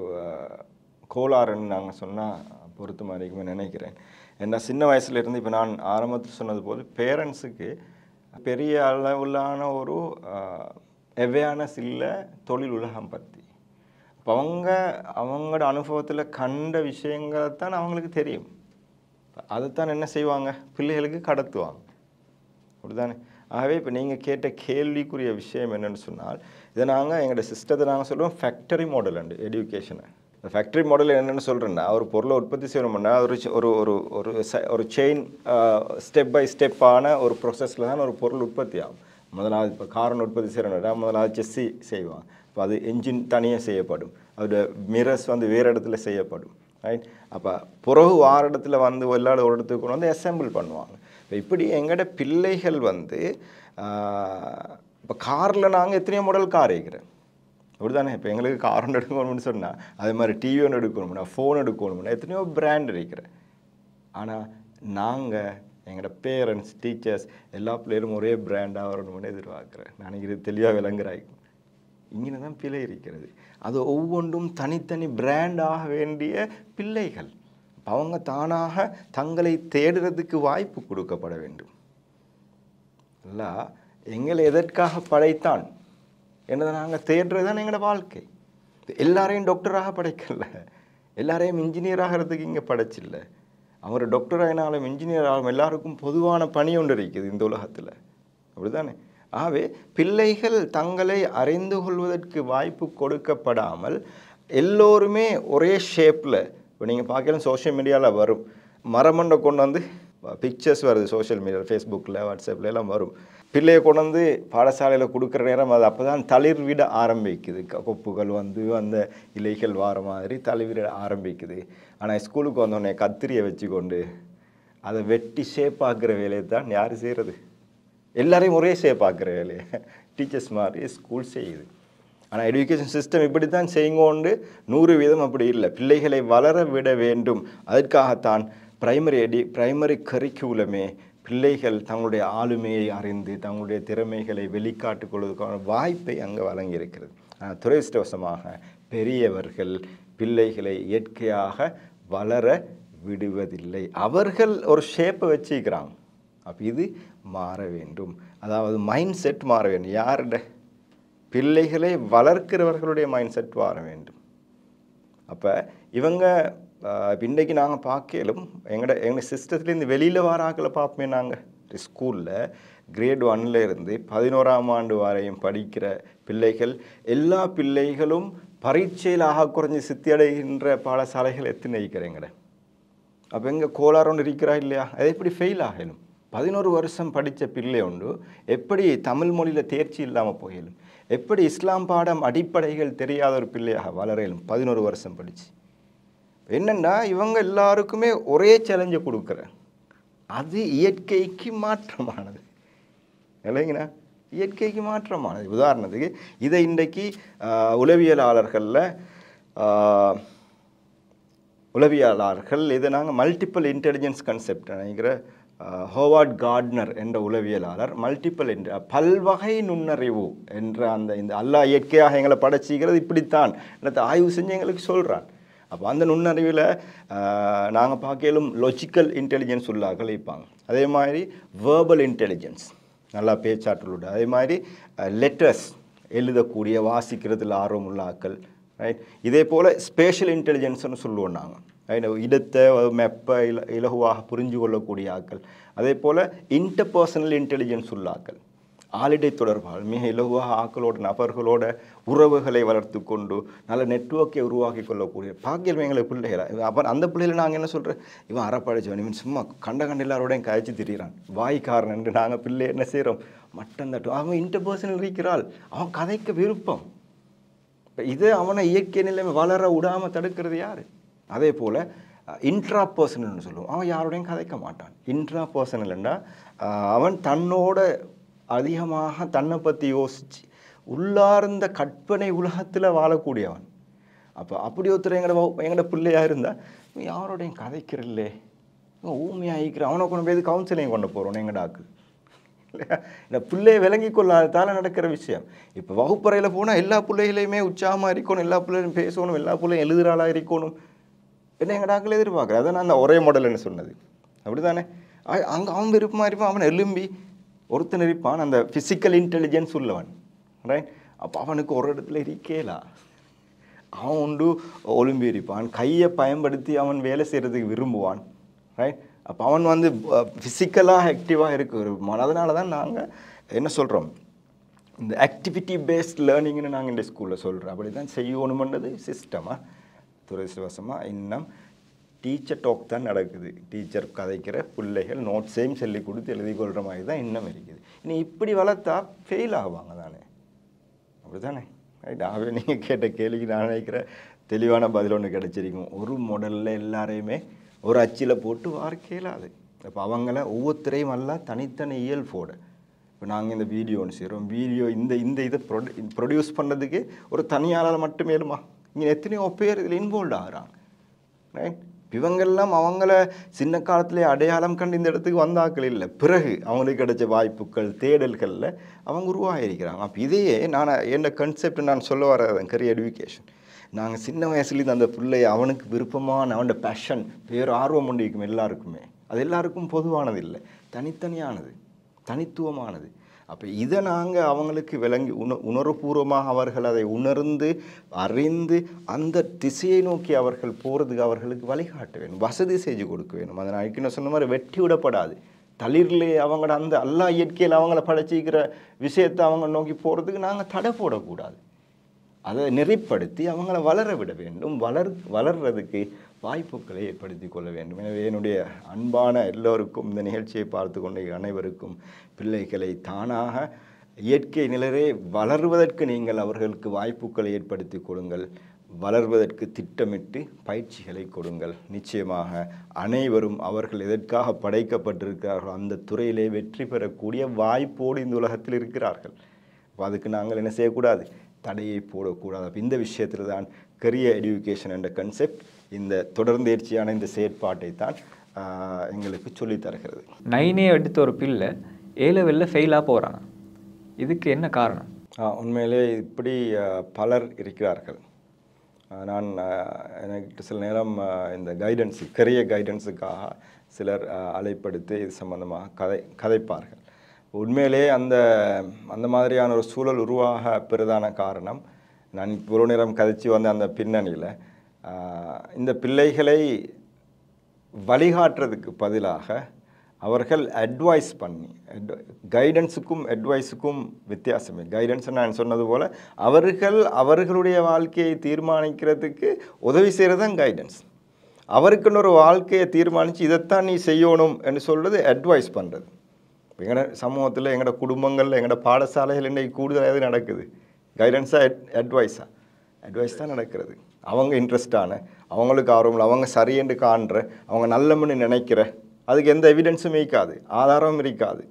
கோளாறுன்னு நாங்கள் சொன்னால் பொறுத்தமாக இருக்குமே நினைக்கிறேன். ஏன்னா சின்ன வயசுலேருந்து இப்போ நான் ஆரம்பத்தில் சொன்னது போல் பேரண்ட்ஸுக்கு பெரிய அளவிலான ஒரு அவேர்னஸ் இல்லை தொழில் உலகம் பற்றி. இப்போ அவங்களோட அனுபவத்தில் கண்ட விஷயங்களை தான் அவங்களுக்கு தெரியும். அதைத்தான் என்ன செய்வாங்க, பிள்ளைகளுக்கு கடத்துவாங்க. அப்படிதானே? ஆகவே இப்போ நீங்கள் கேட்ட கேள்விக்குரிய விஷயம் என்னென்னு சொன்னால், இதை நாங்கள் எங்களோட சிஸ்டத்தை நாங்கள் சொல்லுவோம் ஃபேக்டரி மாடல் அண்டு எஜுகேஷனை. இந்த ஃபேக்டரி மாடல் என்னென்னு சொல்கிறேன்னா, ஒரு பொருளை உற்பத்தி செய்யணும்னா ஒரு செயின் ஸ்டெப் பை ஸ்டெப்பான ஒரு ப்ரொசஸில் தான் ஒரு பொருள் உற்பத்தி ஆகும். முதலாவது இப்போ காரன் உற்பத்தி செய்யணும்னா முதலாவது செஸ்ஸி செய்வாங்க. இப்போ அது என்ஜின் தனியாக செய்யப்படும், அதோட மிரர்ஸ் வேறு இடத்துல செய்யப்படும், ரைட்? அப்போ பிறகு வார இடத்துல எல்லாரும் ஒரு இடத்துக்கு கொண்டு வந்து அசெம்பிள் பண்ணுவாங்க. இப்போ இப்படி எங்களோட பிள்ளைகள் இப்போ காரில் நாங்கள் எத்தனையோ மாடல் கார் இருக்கிறேன். அப்படி தானே? இப்போ எங்களுக்கு கார் ஒன்று எடுக்கணும்னு சொன்னால் அதே மாதிரி டிவி ஒன்று எடுக்கணும்னா, ஃபோன் எடுக்கணும்னா எத்தனையோ பிராண்ட் இருக்கிறேன். ஆனால் நாங்கள் எங்களோட பேரண்ட்ஸ், டீச்சர்ஸ் எல்லா பிள்ளைகளும் ஒரே பிராண்டாக வரணும்னு எதிர்பார்க்குறேன். நான் இது தெளிவாக விளங்குறாய். இங்கே தான் பிள்ளை இருக்கிறது. அது ஒவ்வொன்றும் தனித்தனி பிராண்டாக வேண்டிய பிள்ளைகள். அவங்க தானாக தங்களை தேடுறதுக்கு வாய்ப்பு கொடுக்கப்பட வேண்டும். இல்லை, எங்களை எதற்காக படைத்தான் என்னதை நாங்கள் தேடுறது தான் எங்களோட வாழ்க்கை. எல்லாரையும் டாக்டராக படைக்கல, எல்லாரையும் இன்ஜினியர் ஆகிறதுக்கு இங்கே படைச்சில்லை. அவர் டாக்டர் ஆகினாலும் இன்ஜினியர் ஆகும், எல்லாருக்கும் பொதுவான பணி ஒன்று இருக்குது இந்த உலகத்தில். அப்படி தானே? ஆகவே பிள்ளைகள் தங்களை அறிந்து கொள்வதற்கு வாய்ப்பு கொடுக்கப்படாமல் எல்லோருமே ஒரே ஷேப்பில், இப்போ நீங்கள் பார்க்கலாம் சோஷியல் மீடியாவில் வரும், மரமண்டை கொண்டு வந்து பிக்சர்ஸ் வருது சோஷியல் மீடியா, ஃபேஸ்புக்கில், வாட்ஸ்அப்பில் எல்லாம் வரும். பிள்ளையை கொண்டு வந்து பாடசாலையில் கொடுக்குற நேரம் அது அப்போ தான் தளிர் விட ஆரம்பிக்குது. கொப்புகள் அந்த இலைகள் வார மாதிரி தளிர் விட ஆரம்பிக்குது. ஆனால் ஸ்கூலுக்கு வந்தோடனே கத்திரியை வச்சுக்கொண்டு அதை வெட்டி ஷேப் ஆக்குற வேலையை தான் யார் செய்கிறது? எல்லாரையும் ஒரே ஷேப் ஆக்குற வேலையை டீச்சர்ஸ் மாதிரி ஸ்கூல் செய்யுது. ஆனால் எஜுகேஷன் சிஸ்டம் இப்படி தான் செய்யுங்கோண்டு 100% அப்படி இல்லை. பிள்ளைகளை வளர விட வேண்டும். அதற்காகத்தான் பிரைமரி கரிக்குலமே பிள்ளைகள் தங்களுடைய ஆளுமையை அறிந்து தங்களுடைய திறமைகளை வெளிக்காட்டுக் கொள்வதற்கான வாய்ப்பை அங்கே வழங்கியிருக்கிறது. துரதிர்ஷ்டவசமாக பெரியவர்கள் பிள்ளைகளை இயற்கையாக வளர விடுவதில்லை. அவர்கள் ஒரு ஷேப்பை வச்சுக்கிறாங்க. அப்போ இது மாற வேண்டும். அதாவது மைண்ட் செட் மாற வேண்டும். யாருட பிள்ளைகளை வளர்க்கிறவர்களுடைய மைண்ட் செட் மாற வேண்டும். அப்போ இவங்க இன்றைக்கு நாங்கள் பார்க்கலும் எங்களோட சிஸ்டத்துலேருந்து வெளியில் வர ஆக்களை பார்ப்போமே. நாங்கள் ஸ்கூலில் கிரேட் 1 இருந்து 11ஆம் ஆண்டு வரையும் படிக்கிற பிள்ளைகள், எல்லா பிள்ளைகளும் பரீட்சையில் குறைஞ்சி சித்தி அடைகின்ற பாடசாலைகள் எத்தனை இருக்கிறேங்கட. அப்போ எங்கள் கோளாறு இருக்கிறா இல்லையா? அது எப்படி ஃபெயில் ஆகலும்? 11 வருஷம் படித்த பிள்ளை உண்டு எப்படி தமிழ் மொழியில் தேர்ச்சி இல்லாமல் போகலும்? எப்படி இஸ்லாம் பாடம் அடிப்படைகள் தெரியாத ஒரு பிள்ளையாக வளரலும் 11 வருஷம் படித்து? என்னென்னா இவங்க எல்லாருக்குமே ஒரே சேலஞ்சை கொடுக்குற, அது இயற்கைக்கு மாற்றமானது இல்லைங்கண்ணா. இயற்கைக்கு மாற்றமானது. உதாரணத்துக்கு இதை இன்றைக்கு உளவியலாளர்கள் இதை நாங்கள் மல்டிபிள் இன்டெலிஜென்ஸ் கான்செப்ட் நினைக்கிற ஹோவார்ட் கார்ட்னர் என்ற உளவியலாளர் மல்டிபிள் பல்வகை நுண்ணறிவு என்ற இந்த அல்லாஹ் இயற்கையாக எங்களை படைச்சிக்கிறது இப்படித்தான் என்னத்தை ஆய்வு செஞ்சு எங்களுக்கு சொல்கிறான். அப்போ அந்த நுண்ணறிவில் நாங்கள் பார்க்கலும் லாஜிக்கல் இன்டெலிஜென்ஸ் உள்ளாக்கள் இருப்பாங்க. அதே மாதிரி வேர்பல் இன்டெலிஜென்ஸ் நல்லா பேச்சாற்றலுள்ள, அதே மாதிரி லெட்டர்ஸ் எழுதக்கூடிய வாசிக்கிறதுல ஆர்வம் உள்ள ஆக்கள், ரைட். இதே போல் ஸ்பேஷியல் இன்டெலிஜென்ஸ்னு சொல்லுவோம் நாங்கள், ரைட். இடத்தை மெப்பை இலகுவாக புரிஞ்சு கொள்ளக்கூடிய ஆக்கள். அதே போல் இன்டர்பர்சனல் இன்டெலிஜென்ஸ் உள்ள ஆக்கள், ஆளிடை தொடர்பாக மிக இலகுவாக ஆக்களோட நபர்களோட உறவுகளை வளர்த்து கொண்டு நல்ல நெட்வொர்க்கை உருவாக்கி கொள்ளக்கூடிய பாக்கியம் எங்களை பிள்ளைகளை. அப்போ அந்த பிள்ளைகளை நாங்கள் என்ன சொல்கிறோம், இவன் அறப்படைச்சவன், இவன் சும்மா கண்ட எல்லாரோடையும் காய்ச்சி திரிகிறான், வாய்க்காரன் என்று நாங்கள் பிள்ளை என்ன செய்கிறோம், மட்டம் தட்டும். அவன் இன்டர்பர்சனல் இருக்கிறாள், அவன் கதைக்க விருப்பம். இப்போ இது அவனை இயற்கை நிலைமை வளர விடாமல் தடுக்கிறது யார்? அதே போல் இன்ட்ரா பர்சனல்னு சொல்லுவோம், அவன் யாரோடையும் கதைக்க மாட்டான். இன்ட்ரா பர்சனல்னா அவன் தன்னோட அதிகமாக தன்னை பற்றி யோசித்து உள்ளார்ந்த கற்பனை உலகத்தில் வாழக்கூடியவன். அப்போ அப்படி ஒருத்தர் எங்களோட பிள்ளையாக இருந்தால் யாரோடையும் கதைக்கிறல்லே, ஊமையாக இருக்கிற அவனை கொண்டு போய் கவுன்சிலிங் கொண்டு போகிறோம் எங்கள் டாக்கு இல்லையா? இந்த பிள்ளையை விளங்கி கொள்ளாததால் நடக்கிற விஷயம். இப்போ வகுப்பறையில் போனால் எல்லா பிள்ளைகளையுமே உற்சாகமாக இருக்கணும், எல்லா பிள்ளைகளும் பேசணும், எல்லா பிள்ளையும் எழுதுறாளாக இருக்கணும் என்ன எங்கள் டாக்கில் எதிர்பார்க்குறேன். அதை நான் அந்த ஒரே மாடல்னு சொன்னது அப்படி தானே. அங்கே அவன் விருப்பமாக இருப்பான், அவன் எலும்பி ஒருத்தன் இருப்பான் அந்த ஃபிசிக்கல் இன்டெலிஜென்ஸ் உள்ளவன், ரைட். அப்போ அவனுக்கு ஒரு இடத்துல இருக்கேலா, அவன் உண்டு ஒலிம்பி இருப்பான், கையை பயன்படுத்தி அவன் வேலை செய்கிறதுக்கு விரும்புவான், ரைட். அப்போ அவன் ஃபிசிக்கலாக ஆக்டிவாக இருக்க. அதனால தான் நாங்கள் என்ன சொல்கிறோம், இந்த ஆக்டிவிட்டி பேஸ்ட் லேர்னிங்னு நாங்கள் இந்த ஸ்கூலில் சொல்கிறோம். அப்படி தான் செய்யணுமென்றது சிஸ்டமாக. துரதிர்ஷ்டவசமாக இன்னும் டீச்சர் டாக் தான் நடக்குது. டீச்சர் கதைக்கிற பிள்ளைகள் நோட்ஸையும் சொல்லி கொடுத்து எழுதி கொள்கிற மாதிரி தான் இன்னும் இருக்குது. இனி இப்படி வளர்த்தா ஃபெயில் ஆகுவாங்க தானே, அப்படி தானே, ரைட். ஆகவே நீங்கள் கேட்ட கேள்விக்கு நான் நினைக்கிற தெளிவான பதில் ஒன்று கிடச்சிருக்கும். ஒரு மாடலில் எல்லாரையுமே ஒரு அச்சில் போட்டு வார்க்கையிலாது. இப்போ அவங்கள ஒவ்வொருத்தரையும் எல்லாம் தனித்தனி இயல்போட இப்போ நாங்கள் இந்த வீடியோ ஒன்று செய்கிறோம். வீடியோ இந்த இதை ப்ரொடியூஸ் பண்ணுறதுக்கு ஒரு தனியாளால் மட்டுமேலுமா? இங்கே எத்தனையோ பேர் இதில் இன்வால்வ் ஆகிறாங்க, ரைட். இவங்கெல்லாம் அவங்கள சின்ன காலத்திலே அடையாளம் கண்டு இந்த இடத்துக்கு வந்தாக்கள் இல்லை, பிறகு அவங்களுக்கு கிடைச்ச வாய்ப்புகள் தேடல்களில் அவங்க உருவாகிருக்கிறாங்க. அப்போ இதையே நான் என்ன கான்செப்ட் நான் சொல்ல வரேன், கரியர் எஜுகேஷன். நாங்கள் சின்ன வயசுலேருந்து அந்த பிள்ளை அவனுக்கு விருப்பமான அவனோட பேஷன் வேறு ஆர்வம் உண்டு இருக்கும் எல்லாருக்குமே. அது எல்லாருக்கும் பொதுவானது இல்லை, தனித்தனியானது, தனித்துவமானது. அப்போ இதை நாங்கள் அவங்களுக்கு விளங்கி உணர்வுபூர்வமாக அவர்கள் அதை உணர்ந்து அறிந்து அந்த திசையை நோக்கி அவர்கள் போகிறதுக்கு அவர்களுக்கு வழிகாட்ட வேணும், வசதி செஞ்சு கொடுக்க வேணும். அதை நான் ஏற்கனவே சொன்ன மாதிரி வெட்டி விடப்படாது. தளிரிலே அவங்களோட அந்த எல்லா இயற்கையில் அவங்கள படைச்சிக்கிற விஷயத்தை அவங்க நோக்கி போகிறதுக்கு நாங்கள் தடை போடக்கூடாது. அதை நெறிப்படுத்தி அவங்கள வளர விட வேண்டும், வளர்றதுக்கு வாய்ப்புகளை ஏற்படுத்தி கொள்ள வேண்டும். எனவே என்னுடைய அன்பான எல்லோருக்கும், இந்த நிகழ்ச்சியை பார்த்து கொண்ட அனைவருக்கும், பிள்ளைகளை தானாக இயற்கை நிலையே வளர்வதற்கு நீங்கள் அவர்களுக்கு வாய்ப்புகளை ஏற்படுத்தி கொடுங்கள், வளர்வதற்கு திட்டமிட்டு பயிற்சிகளை கொடுங்கள். நிச்சயமாக அனைவரும் அவர்கள் எதற்காக படைக்கப்பட்டிருக்கிறார்களோ அந்த துறையிலே வெற்றி பெறக்கூடிய வாய்ப்போடு இந்த உலகத்தில் இருக்கிறார்கள். அதுக்கு நாங்கள் என்ன செய்யக்கூடாது, தடையை போடக்கூடாது. அப்போ இந்த விஷயத்தில் தான் கரியர் எஜுகேஷன் என்ற கன்செப்ட் இந்த தொடர்ந்தேர்ச்சியான இந்த செயற்பாட்டை தான் எங்களுக்கு சொல்லித் தருகிறது. 9 எடுத்த ஒரு பிள்ளை A லெவலில் ஃபெயிலாக போகிறாங்க. இதுக்கு என்ன காரணம்? உண்மையிலே இப்படி பலர் இருக்கிறார்கள். நான் எனக்கு சில நேரம் இந்த கைடன்ஸு கரியர் கைடன்ஸுக்காக சிலர் அழைப்படுத்தி இது சம்பந்தமாக கதைப்பார்கள். உண்மையிலே அந்த மாதிரியான ஒரு சூழல் உருவாக பிரதான காரணம் நான் இவ்வளோ நேரம் கதைச்சி வந்த அந்த பின்னணியில் இந்த பிள்ளைகளை வழிகாட்டுறதுக்கு பதிலாக அவர்கள் அட்வைஸ் பண்ணி கைடன்ஸுக்கும் அட்வைஸுக்கும் வித்தியாசமே. கைடன்ஸ் நான் சொன்னது போல் அவர்களுடைய வாழ்க்கையை தீர்மானிக்கிறதுக்கு உதவி செய்கிறது தான் கைடன்ஸ். அவருக்குன்னு ஒரு வாழ்க்கையை தீர்மானித்து இதைத்தான் நீ செய்யணும் என்று சொல்கிறது அட்வைஸ் பண்ணுறது. எங்களோட சமூகத்தில் எங்களோட குடும்பங்களில் எங்களோட பாடசாலைகள் இன்றைக்கு கூடுதலாக எது நடக்குது? கைடன்ஸாக அட்வைஸ் தான் நடக்கிறது. அவங்க இன்ட்ரெஸ்டான, அவங்களுக்கு ஆர்வம், அவங்க சரியென்று காண்ற, அவங்க நல்லமுன்னு நினைக்கிற, அதுக்கு எந்த எவிடன்ஸும் இருக்காது, ஆதாரமும் இருக்காது.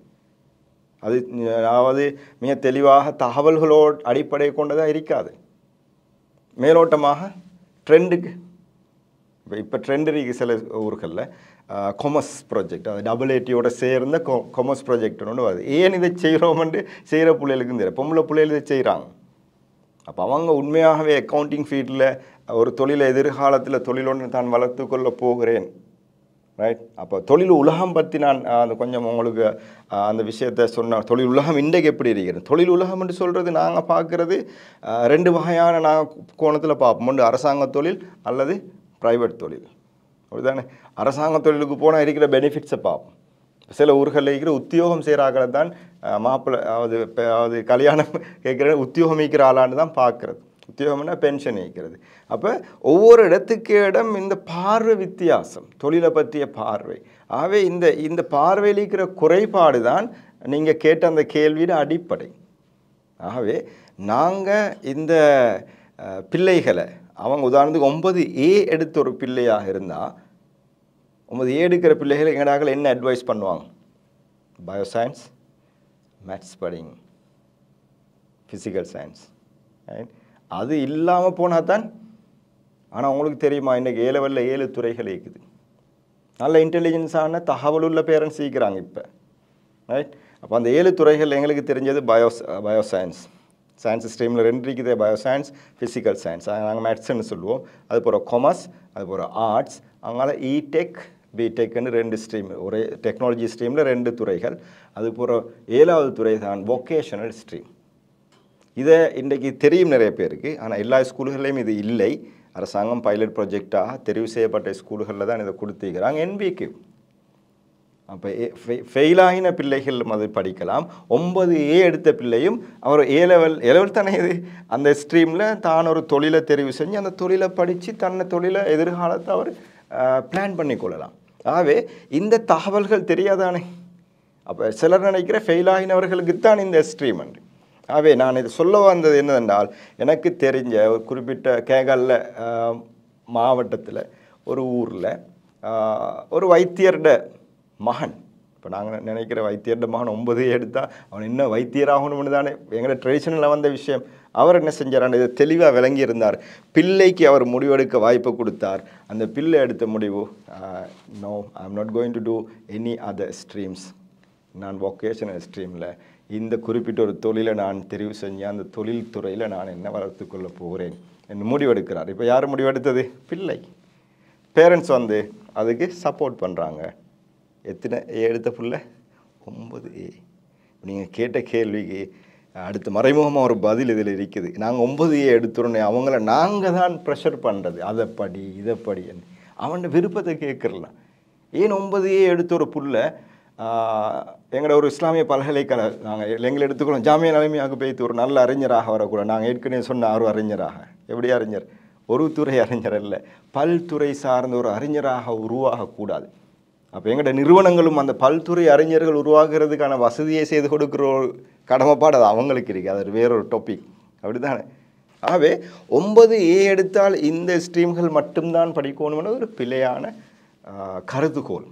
அதாவது மிக தெளிவாக தகவல்களோடு அடிப்படை கொண்டதாக இருக்காது. மேலோட்டமாக ட்ரெண்டுக்கு இப்போ ட்ரெண்ட் இருக்குது சில ஊர்களில் கொமர்ஸ் ப்ராஜெக்ட், அது AATயோட சேர்ந்த கொமர்ஸ் ப்ராஜெக்ட்னு ஒன்று வருது. ஏன் இதை செய்கிறோம்னு செய்கிற பிள்ளைகளுக்கும் தெரியும். பொம்பளை பிள்ளைகள் இதை செய்கிறாங்க. அப்போ அவங்க உண்மையாகவே அக்கௌண்டிங் ஃபீல்டில் ஒரு தொழிலை எதிர்காலத்தில் தொழிலொன்று தான் வளர்த்து கொள்ள போகிறேன், ரைட்? அப்போ தொழில் உலகம் பற்றி நான் அந்த கொஞ்சம் உங்களுக்கு அந்த விஷயத்தை சொன்ன. தொழில் உலகம் இன்றைக்கு எப்படி இருக்கிறது? தொழில் உலகம் என்று சொல்கிறது நாங்கள் பார்க்குறது ரெண்டு வகையான நாங்கள் கோணத்தில் பார்ப்போம். ஒன்று அரசாங்க தொழில் அல்லது ப்ரைவேட் தொழில். அப்படிதானே? அரசாங்க தொழிலுக்கு போனால் இருக்கிற பெனிஃபிட்ஸை பார்ப்போம். சில ஊர்களில் இருக்கிற உத்தியோகம் செய்கிறாக்களை தான் மாப்பிள்ளை அதாவது கல்யாணம் கேட்குற உத்தியோகம் இருக்கிற ஆளான்னு தான் பார்க்குறது. உத்தியோகம்னா பென்ஷன் வைக்கிறது. அப்போ ஒவ்வொரு இடத்துக்கு இடம் இந்த பார்வை வித்தியாசம், தொழிலை பற்றிய பார்வை. ஆகவே இந்த பார்வையில் இருக்கிற குறைபாடு தான் நீங்கள் கேட்ட அந்த கேள்வியோட அடிப்படை. ஆகவே நாங்கள் இந்த பிள்ளைகளை அவங்க உதாரணத்துக்கு 9A எடுத்த ஒரு பிள்ளையாக இருந்தால் 9A எடுக்கிற பிள்ளைகள் எங்கடாக்கள் என்ன அட்வைஸ் பண்ணுவாங்க? பயோசயின்ஸ், மேத்ஸ் படிங்க, ஃபிசிக்கல் சயின்ஸ், ரைட்? அது இல்லாமல் போனால் தான். ஆனால் உங்களுக்கு தெரியுமா, இன்றைக்கி A லெவலில் 7 துறைகள் இருக்குது. நல்ல இன்டெலிஜென்ஸான தகவலுள்ள பேரண்ட்ஸ் இருக்கிறாங்க இப்போ, ரைட்? அப்போ அந்த 7 துறைகள் எங்களுக்கு தெரிஞ்சது பயோசயின்ஸ், சயின்ஸ் ஸ்ட்ரீமில் 2 இருக்குது, பயோசயின்ஸ், ஃபிசிக்கல் சயின்ஸ், நாங்கள் மேத்ஸ்ன்னு சொல்லுவோம். அது போகிற கொமர்ஸ், அது போகிற ஆர்ட்ஸ், அவங்களால இடெக், பிடெக்னு 2 ஸ்ட்ரீம், ஒரே டெக்னாலஜி ஸ்ட்ரீமில் 2 துறைகள். அது போகிற 7வது துறை தான் வொக்கேஷனல் ஸ்ட்ரீம். இதை இன்றைக்கு தெரியும் நிறைய பேருக்கு. ஆனால் எல்லா ஸ்கூல்கள்லையும் இது இல்லை. அரசாங்கம் பைலட் ப்ராஜெக்டாக தெரிவு செய்யப்பட்ட ஸ்கூல்களில் தான் இதை கொடுத்துக்கிறாங்க. NBQ. அப்போ ஃபெயிலாகின பிள்ளைகள் அது படிக்கலாம். 9A எடுத்த பிள்ளையும் அவர் A லெவல் தானே இது, அந்த ஸ்ட்ரீமில் தான் ஒரு தொழிலை தெரிவு செஞ்சு அந்த தொழிலை படித்து தன்னை தொழிலை எதிர்காலத்தை அவர் பிளான் பண்ணி கொள்ளலாம். ஆகவே இந்த தகவல்கள் தெரியாதானே. அப்போ சிலர் நினைக்கிற ஃபெயிலாகினவர்களுக்கு தான் இந்த ஸ்ட்ரீம் என்று. ஆகவே நான் இது சொல்ல வந்தது என்னதென்றால், எனக்கு தெரிஞ்ச ஒரு குறிப்பிட்ட கேகல்ல மாவட்டத்தில் ஒரு ஊரில் ஒரு வைத்தியர்ட மகன், இப்போ நாங்கள் நினைக்கிற வைத்தியர்ட மகன் 9A எடுத்தால் அவன் என்ன வைத்தியராகணும்னு தானே எங்களோட ட்ரெடிஷனில் வந்த விஷயம். அவர் என்ன செஞ்சார், இதை தெளிவாக விளங்கியிருந்தார். பிள்ளைக்கு அவர் முடிவெடுக்க வாய்ப்பு கொடுத்தார். அந்த பிள்ளை எடுத்த முடிவு, no, I am not going to do any other streams. நான் வொக்கேஷனல் ஸ்ட்ரீமில் இந்த குறிப்பிட்ட ஒரு தொழிலை நான் தெரிவு செஞ்சேன், அந்த தொழில் துறையில் நான் என்ன வளர்த்து கொள்ள போகிறேன் என்று முடிவெடுக்கிறார். இப்போ யார் முடிவெடுத்தது? பிள்ளை. பேரண்ட்ஸ் அதுக்கு சப்போர்ட் பண்ணுறாங்க. எத்தனை A எடுத்த பிள்ளை? 9A. நீங்கள் கேட்ட கேள்விக்கு அடுத்து மறைமுகமாக ஒரு பதில் இதில் இருக்குது. நாங்கள் 9A எடுத்துடனே அவங்கள நாங்கள் தான் ப்ரெஷர் பண்ணுறது, அதை படி இதை படி. அவன் விருப்பத்தை கேட்குறலாம். ஏன் 9A எடுத்த ஒரு புள்ள எங்களோட ஒரு இஸ்லாமிய பல்கலைக்கழகம் நாங்கள் எங்களை எடுத்துக்கணும் ஜாமியா நிலைமையாக போய்த்து ஒரு நல்ல அறிஞராக வரக்கூடாது. நாங்கள் ஏற்கனவே சொன்ன ஒரு அறிஞராக, எப்படி அறிஞர்? ஒரு துறை அறிஞர் அல்ல, பல்துறை சார்ந்த ஒரு அறிஞராக உருவாகக்கூடாது. அப்போ எங்களோட நிறுவனங்களும் அந்த பல்துறை அறிஞர்கள் உருவாகிறதுக்கான வசதியை செய்து கொடுக்குற ஒரு கடமைப்பாடு அது அவங்களுக்கு இருக்குது. அது வேறொரு டாபிக், அப்படி தானே? ஆகவே 9A எடுத்தால் இந்த ஸ்ட்ரீம்கள் மட்டும்தான் படிக்கணும்னு ஒரு பிழையான கருதுகோள்.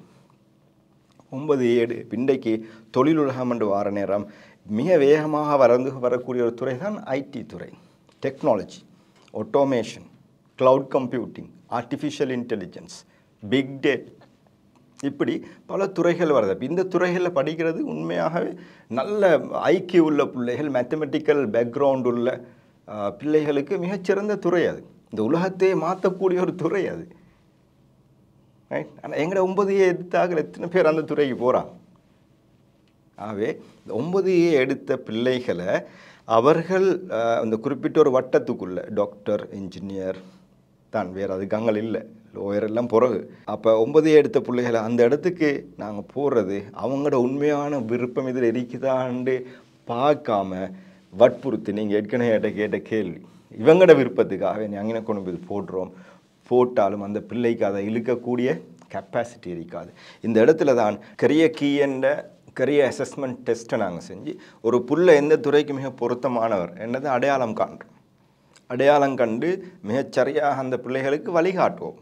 9A இன்றைக்கு தொழிலுலகம் என்று வார நேரம் மிக வேகமாக வரக்கூடிய ஒரு துறை தான் ஐடி துறை. Technology, automation, cloud computing, artificial intelligence, big data, இப்படி பல துறைகள் வருது. அப்ப இந்த துறைகளில் படிக்கிறது உண்மையாகவே நல்ல ஐக்கிய உள்ள பிள்ளைகள், மேத்தமெட்டிக்கல் பேக்ரவுண்ட் உள்ள பிள்ளைகளுக்கு மிகச்சிறந்த துறை அது. இந்த உலகத்தையே மாற்றக்கூடிய ஒரு துறை அது. ரைட். ஆனால் எங்கட 9A எடுத்தாக எத்தனை பேர் அந்த துறைக்கு போகிறாங்க? ஆகவே இந்த 9A எடுத்த பிள்ளைகளை அவர்கள் அந்த குறிப்பிட்ட ஒரு வட்டத்துக்குள்ள டாக்டர், இன்ஜினியர் தான், வேறு அதுக்கு அங்கே இல்லை, லோயர் எல்லாம் பிறகு. அப்போ 9A எடுத்த பிள்ளைகளை அந்த இடத்துக்கு நாங்கள் போகிறது அவங்களோட உண்மையான விருப்பம் இதில் இருக்குதான்னு பார்க்காம வற்புறுத்தி, நீங்கள் ஏற்கனவே கேட்ட கேள்வி, இவங்களோட விருப்பத்துக்காக அங்கே கொண்டு போய் போடுறோம். போட்டாலும் அந்த பிள்ளைக்கு அதை இழுக்கக்கூடிய கெப்பாசிட்டி இருக்காது. இந்த இடத்துல தான் கரியர் கீ என்ற கரியர் அசஸ்மெண்ட் டெஸ்ட்டை நாங்கள் செஞ்சு ஒரு புள்ள எந்த துறைக்கு மிக பொருத்தமானவர் என்னதை அடையாளம் காண்றோம். அடையாளம் கண்டு மிகச்சரியாக அந்த பிள்ளைகளுக்கு வழிகாட்டுவோம்.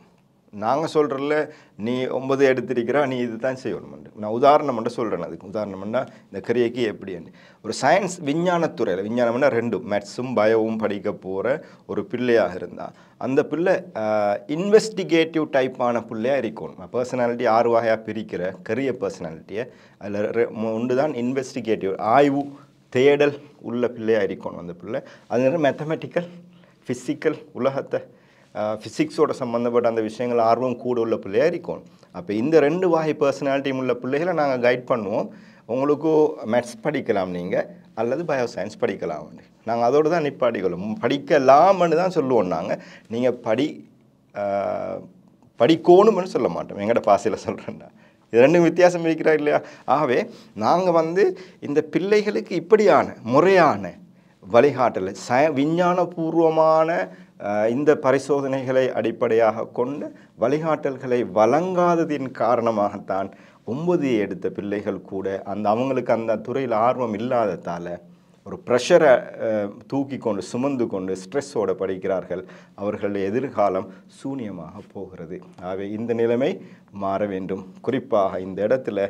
நாங்கள் சொல்கிறல நீ 9 எடுத்திருக்கிறா, நீ இது தான் செய்யணும். நான் உதாரணம் மட்டும் சொல்கிறேன். அதுக்கு உதாரணம்னா இந்த கரியக்கு எப்படின்னு ஒரு சயின்ஸ் விஞ்ஞானத்துறையில், விஞ்ஞானம்னா 2 மேத்ஸும் பயோவும் படிக்க போகிற ஒரு பிள்ளையாக இருந்தால் அந்த பிள்ளை இன்வெஸ்டிகேட்டிவ் டைப்பான பிள்ளையாக இருக்கணும். பர்சனாலிட்டி 6 வகையாக பிரிக்கிற கரியர் பர்சனாலிட்டியை அதில் ஒன்று தான் இன்வெஸ்டிகேட்டிவ், ஆய்வு தேடல் உள்ள பிள்ளையாக இருக்கணும் அந்த பிள்ளை. அது மேத்தமெட்டிக்கல், ஃபிசிக்கல், உலகத்தை ஃபிசிக்ஸோட சம்மந்தப்பட்ட அந்த விஷயங்கள் ஆர்வம் கூட உள்ள பிள்ளையாக இருக்கணும். அப்போ இந்த 2 வகை பர்சனாலிட்டியும் உள்ள பிள்ளைகளை நாங்கள் கைட் பண்ணுவோம். உங்களுக்கு மேத்ஸ் படிக்கலாம் நீங்கள், அல்லது பயோ சயின்ஸ் படிக்கலாம். நாங்கள் அதோடு தான் நிப்பாட்டிக்கொள்ளும். படிக்கலாம்னு தான் சொல்லுவோம். நாங்கள் நீங்கள் படிக்கணும்னு சொல்ல மாட்டோம். எங்கள்ட பாசையில் சொல்கிறேன்டா, இது 2 வித்தியாசம் இருக்கிறா இல்லையா? ஆகவே நாங்கள் இந்த பிள்ளைகளுக்கு இப்படியான முறையான வழிகாட்டல், விஞ்ஞானபூர்வமான இந்த பரிசோதனைகளை அடிப்படையாக கொண்டு வழிகாட்டல்களை வழங்காததின் காரணமாகத்தான் 9A எடுத்த பிள்ளைகள் கூட அவங்களுக்கு அந்த துறையில் ஆர்வம் இல்லாததால் ஒரு ப்ரெஷரை தூக்கி கொண்டு சுமந்து கொண்டு ஸ்ட்ரெஸ்ஸோடு படிக்கிறார்கள். அவர்களுடைய எதிர்காலம் சூனியமாக போகிறது. ஆகவே இந்த நிலைமை மாற வேண்டும். குறிப்பாக இந்த இடத்துல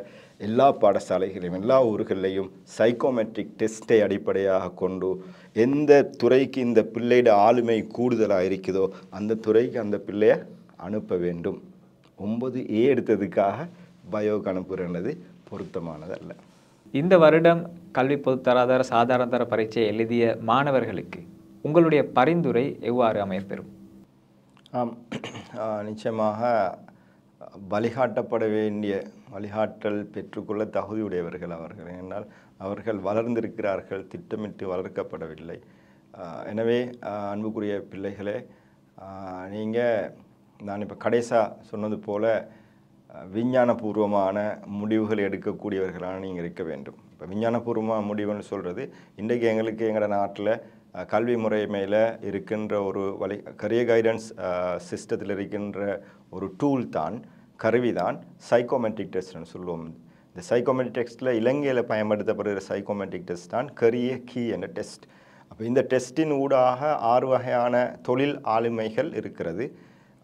எல்லா பாடசாலைகளையும் எல்லா ஊர்களிலையும் சைக்கோமெட்ரிக் டெஸ்ட்டை அடிப்படையாக கொண்டு எந்த துறைக்கு இந்த பிள்ளையோட ஆளுமை கூடுதலாக இருக்குதோ அந்த துறைக்கு அந்த பிள்ளையை அனுப்ப வேண்டும். 9A எடுத்ததுக்காக பயோக்கு அனுப்புகிறது பொருத்தமானதல்ல. இந்த வருடம் கல்வி பொதுத்தராதர சாதாரண தர பரீட்சை எழுதிய மாணவர்களுக்கு உங்களுடைய பரிந்துரை எவ்வாறு அமையப்பெறும்? நிச்சயமாக வழிகாட்டப்பட வேண்டிய, வழிகாட்டல் பெற்றுக்கொள்ள தகுதியுடையவர்கள் அவர்கள். ஏனால் அவர்கள் வளர்ந்திருக்கிறார்கள், திட்டமிட்டு வளர்க்கப்படவில்லை. எனவே அன்புக்குரிய பிள்ளைகளே, நீங்கள் நான் இப்போ கடைசியாக சொன்னது போல் விஞ்ஞானபூர்வமான முடிவுகள் எடுக்கக்கூடியவர்களாக நீங்கள் இருக்க வேண்டும். இப்போ விஞ்ஞானபூர்வமான முடிவுன்னு சொல்கிறது இன்றைக்கு எங்களோட நாட்டில் கல்வி முறை மேலே இருக்கின்ற ஒரு கரியர் கைடன்ஸ் சிஸ்டத்தில் இருக்கின்ற ஒரு டூல் தான், கருவி தான் சைக்கோமெட்ரிக் டெஸ்ட்னு சொல்லுவோம். இந்த சைக்கோமெட்ரிக் டெஸ்ட்டில் இலங்கையில் பயன்படுத்தப்படுகிற சைக்கோமெட்ரிக் டெஸ்ட் தான் கரியர் கீ என்ற டெஸ்ட். அப்போ இந்த டெஸ்ட்டின் ஊடாக 6 வகையான தொழில் ஆளுமைகள் இருக்கிறது.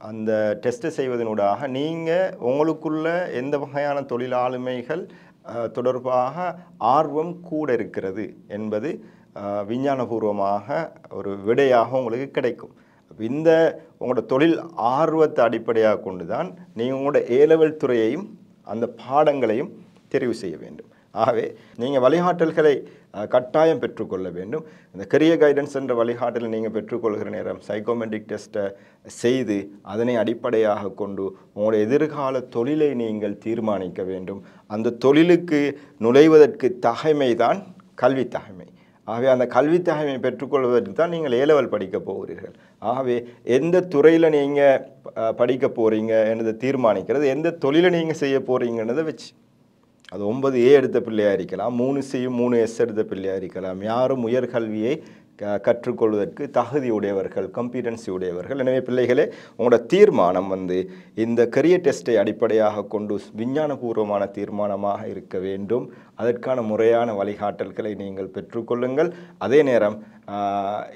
அந்த டெஸ்ட்டை செய்வதனூடாக நீங்கள் உங்களுக்குள்ள எந்த வகையான தொழில் ஆளுமைகள் தொடர்பாக ஆர்வம் கூட இருக்கிறது என்பது விஞ்ஞானபூர்வமாக ஒரு விடையாக உங்களுக்கு கிடைக்கும். இந்த உங்களோட தொழில் ஆர்வத்தை அடிப்படையாக கொண்டு தான் நீங்கள் உங்களோட A-லெவல் துறையையும் அந்த பாடங்களையும் தெரிவு செய்ய வேண்டும். ஆகவே நீங்கள் வழிகாட்டல்களை கட்டாயம் பெற்றுக்கொள்ள வேண்டும். இந்த கரியர் கைடன்ஸ் என்ற வழிகாட்டலை நீங்கள் பெற்றுக்கொள்கிற நேரம் சைக்கோமெட்ரிக் டெஸ்ட்டை செய்து அதனை அடிப்படையாக கொண்டு உங்களுடைய எதிர்கால தொழிலை நீங்கள் தீர்மானிக்க வேண்டும். அந்த தொழிலுக்கு நுழைவதற்கு தகைமை தான் கல்வி தகைமை. ஆகவே அந்த கல்வி தகைமை பெற்றுக்கொள்வதற்கு தான் நீங்கள் A-லெவல் படிக்க போகிறீர்கள். ஆகவே எந்த துறையில் நீங்கள் படிக்க போகிறீங்க என்றதை தீர்மானிக்கிறது எந்த தொழிலை நீங்கள் செய்ய போகிறீங்கன்றதை வச்சு. அது 9A எடுத்த பிள்ளையாக இருக்கலாம், 3Cயும் 3S எடுத்த பிள்ளையாக இருக்கலாம். யாரும் உயர்கல்வியை கற்றுக்கொள்வதற்கு தகுதி உடையவர்கள், கம்பீட்டன்சி உடையவர்கள். எனவே பிள்ளைகளே, உங்களோட தீர்மானம் இந்த கரியர் டெஸ்ட்டை அடிப்படையாக கொண்டு விஞ்ஞானபூர்வமான தீர்மானமாக இருக்க வேண்டும். அதற்கான முறையான வழிகாட்டல்களை நீங்கள் பெற்றுக்கொள்ளுங்கள். அதே நேரம்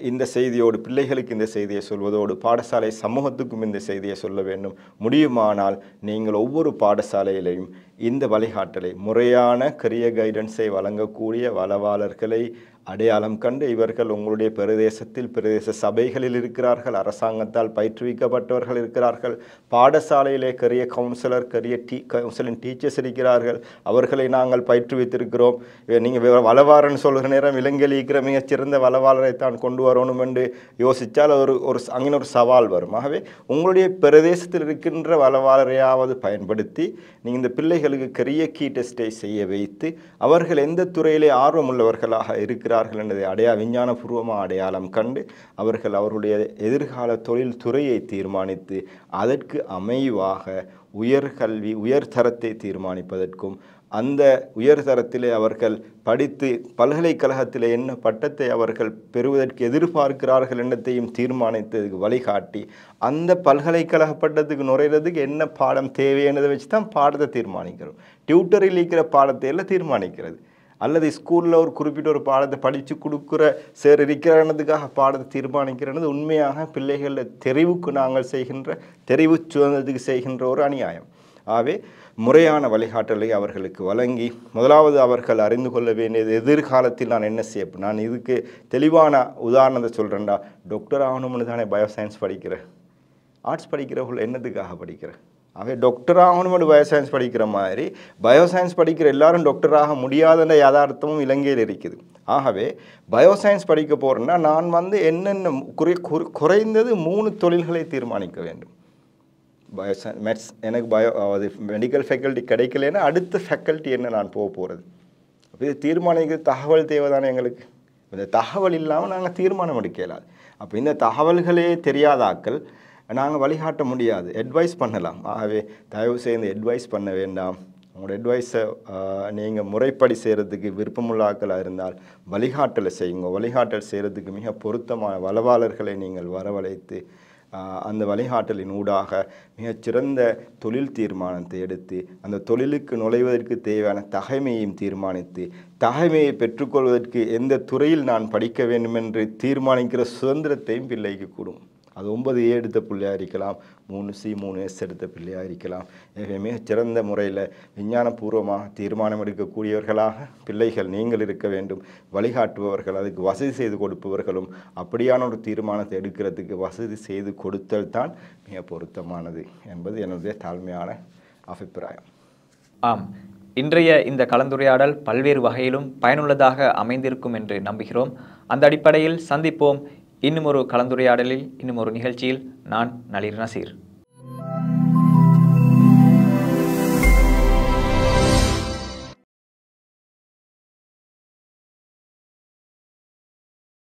இந்த செய்தியோடு பிள்ளைகளுக்கு இந்த செய்தியை சொல்வதோடு பாடசாலை சமூகத்துக்கும் இந்த செய்தியை சொல்ல வேண்டும். முடியுமானால் நீங்கள் ஒவ்வொரு பாடசாலையிலையும் இந்த வழிகாட்டலை முறையான கரியர் கைடன்ஸை வழங்கக்கூடிய வளவாளர்களை அடையாளம் கண்டு இவர்கள் உங்களுடைய பிரதேச சபைகளில் இருக்கிறார்கள், அரசாங்கத்தால் பயிற்றுவிக்கப்பட்டவர்கள் இருக்கிறார்கள், பாடசாலையிலே கரியர் கவுன்சிலர் கவுன்சிலிங் டீச்சர்ஸ் இருக்கிறார்கள், அவர்களை நாங்கள் பயிற்றுவித்திருக்கிறோம். நீங்கள் வளவாளர்னு சொல்கிற நேரம் இலங்கையில் இருக்கிற மிகச்சிறந்த வளவாளரை தான் கொண்டு வரணும் என்று யோசித்தால் அங்கே ஒரு சவால் வரும். ஆகவே உங்களுடைய பிரதேசத்தில் இருக்கின்ற வளவாளரையாவது பயன்படுத்தி நீங்கள் இந்த பிள்ளைகளுக்கு கரியர் கீ டெஸ்ட்டை செய்ய வைத்து அவர்கள் எந்த துறையிலே ஆர்வம் உள்ளவர்களாக இருக்கிறார்கள் என்பதை விஞ்ஞானபூர்வமாக அடையாளம் கண்டு அவர்களுடைய எதிர்கால தொழில் துறையை தீர்மானித்து அதற்கு அமைவாக உயர்கல்வி உயர்தரத்தை தீர்மானிப்பதற்கும் அந்த உயர்தரத்திலே அவர்கள் படித்து பல்கலைக்கழகத்திலே என்ன பட்டத்தை அவர்கள் பெறுவதற்கு எதிர்பார்க்கிறார்கள் என்னத்தையும் தீர்மானித்ததுக்கு வழிகாட்டி அந்த பல்கலைக்கழக பட்டத்துக்கு நுழைகிறதுக்கு என்ன பாடம் தேவையானதை வச்சு தான் பாடத்தை தீர்மானிக்கிறோம். டியூட்டரில் இருக்கிற பாடத்தை எல்லாம் தீர்மானிக்கிறது அல்லது ஸ்கூலில் ஒரு குறிப்பிட்ட ஒரு பாடத்தை படித்து கொடுக்குற சேர் இருக்கிறதுக்காக பாடத்தை தீர்மானிக்கிறது உண்மையாக பிள்ளைகளில் தெரிவுக்கு நாங்கள் செய்கின்ற தெரிவு சுதந்திரத்துக்கு செய்கின்ற ஒரு அநியாயம். ஆகவே முறையான வழிகாட்டலை அவர்களுக்கு வழங்கி முதலாவது அவர்கள் அறிந்து கொள்ள வேண்டியது எதிர்காலத்தில் நான் என்ன செய்ய நான் இதுக்கு தெளிவான உதாரணத்தை சொல்கிறேன்டா. டாக்டர் ஆகணும்னு தானே பயோசயின்ஸ் படிக்கிறேன், ஆர்ட்ஸ் படிக்கிறவர்கள் என்னத்துக்காக படிக்கிறேன்? ஆகவே டாக்டர் ஆகணும்னு பயோசயின்ஸ் படிக்கிற மாதிரி பயோசயின்ஸ் படிக்கிற எல்லாரும் டாக்டராக முடியாத யதார்த்தமும் இலங்கையில் இருக்குது. ஆகவே பயோசயின்ஸ் படிக்க போகிறேன்னா நான் என்னென்ன குறைந்தது 3 தொழில்களை தீர்மானிக்க வேண்டும். மேத்ஸ் எனக்கு அது மெடிக்கல் ஃபேக்கல்ட்டி கிடைக்கலன்னா அடுத்த ஃபேக்கல்ட்டி என்ன நான் போகிறது. அப்போ இது தீர்மானிக்க தகவல் தேவை தானே எங்களுக்கு. இந்த தகவல் இல்லாமல் நாங்கள் தீர்மானம் எடுக்கலாது. அப்போ இந்த தகவல்களே தெரியாதாக்கள் நாங்கள் வழிகாட்ட முடியாது, அட்வைஸ் பண்ணலாம். ஆகவே தயவு செய்து அட்வைஸ் பண்ண வேண்டாம். உங்களோட அட்வைஸை நீங்கள் முறைப்படி செய்கிறதுக்கு விருப்பமுள்ள ஆட்களாக இருந்தால் வழிகாட்டலை செய்யுங்க. வழிகாட்டல் செய்கிறதுக்கு மிக பொருத்தமான வளவாளர்களை நீங்கள் வரவழைத்து அந்த வழிகாட்டலின் ஊடாக மிகச்சிறந்த தொழில் தீர்மானத்தை எடுத்து அந்த தொழிலுக்கு நுழைவதற்கு தேவையான தகைமையையும் தீர்மானித்து தகைமையை பெற்றுக்கொள்வதற்கு எந்த துறையில் நான் படிக்க வேண்டும் என்று தீர்மானிக்கிற சுதந்திரத்தையும் பிள்ளைக்கு கூடும். அது 9A எடுத்த பிள்ளையாக இருக்கலாம், 3C 3S எடுத்த பிள்ளையாக இருக்கலாம். மிகச்சிறந்த முறையில் விஞ்ஞானபூர்வமாக தீர்மானம் எடுக்கக்கூடியவர்களாக பிள்ளைகள் நீங்கள் இருக்க வேண்டும். வழிகாட்டுபவர்கள், அதுக்கு வசதி செய்து கொடுப்பவர்களும் அப்படியான ஒரு தீர்மானத்தை எடுக்கிறதுக்கு வசதி செய்து கொடுத்தல் தான் மிக பொருத்தமானது என்பது என்னுடைய தாழ்மையான அபிப்பிராயம். ஆம், இன்றைய இந்த கலந்துரையாடல் பல்வேறு வகையிலும் பயனுள்ளதாக அமைந்திருக்கும் என்று நம்புகிறோம். அந்த அடிப்படையில் சந்திப்போம் இன்னும் ஒரு கலந்துரையாடலில், இன்னும் ஒரு நிகழ்ச்சியில். நான் நளிர் நசீர்.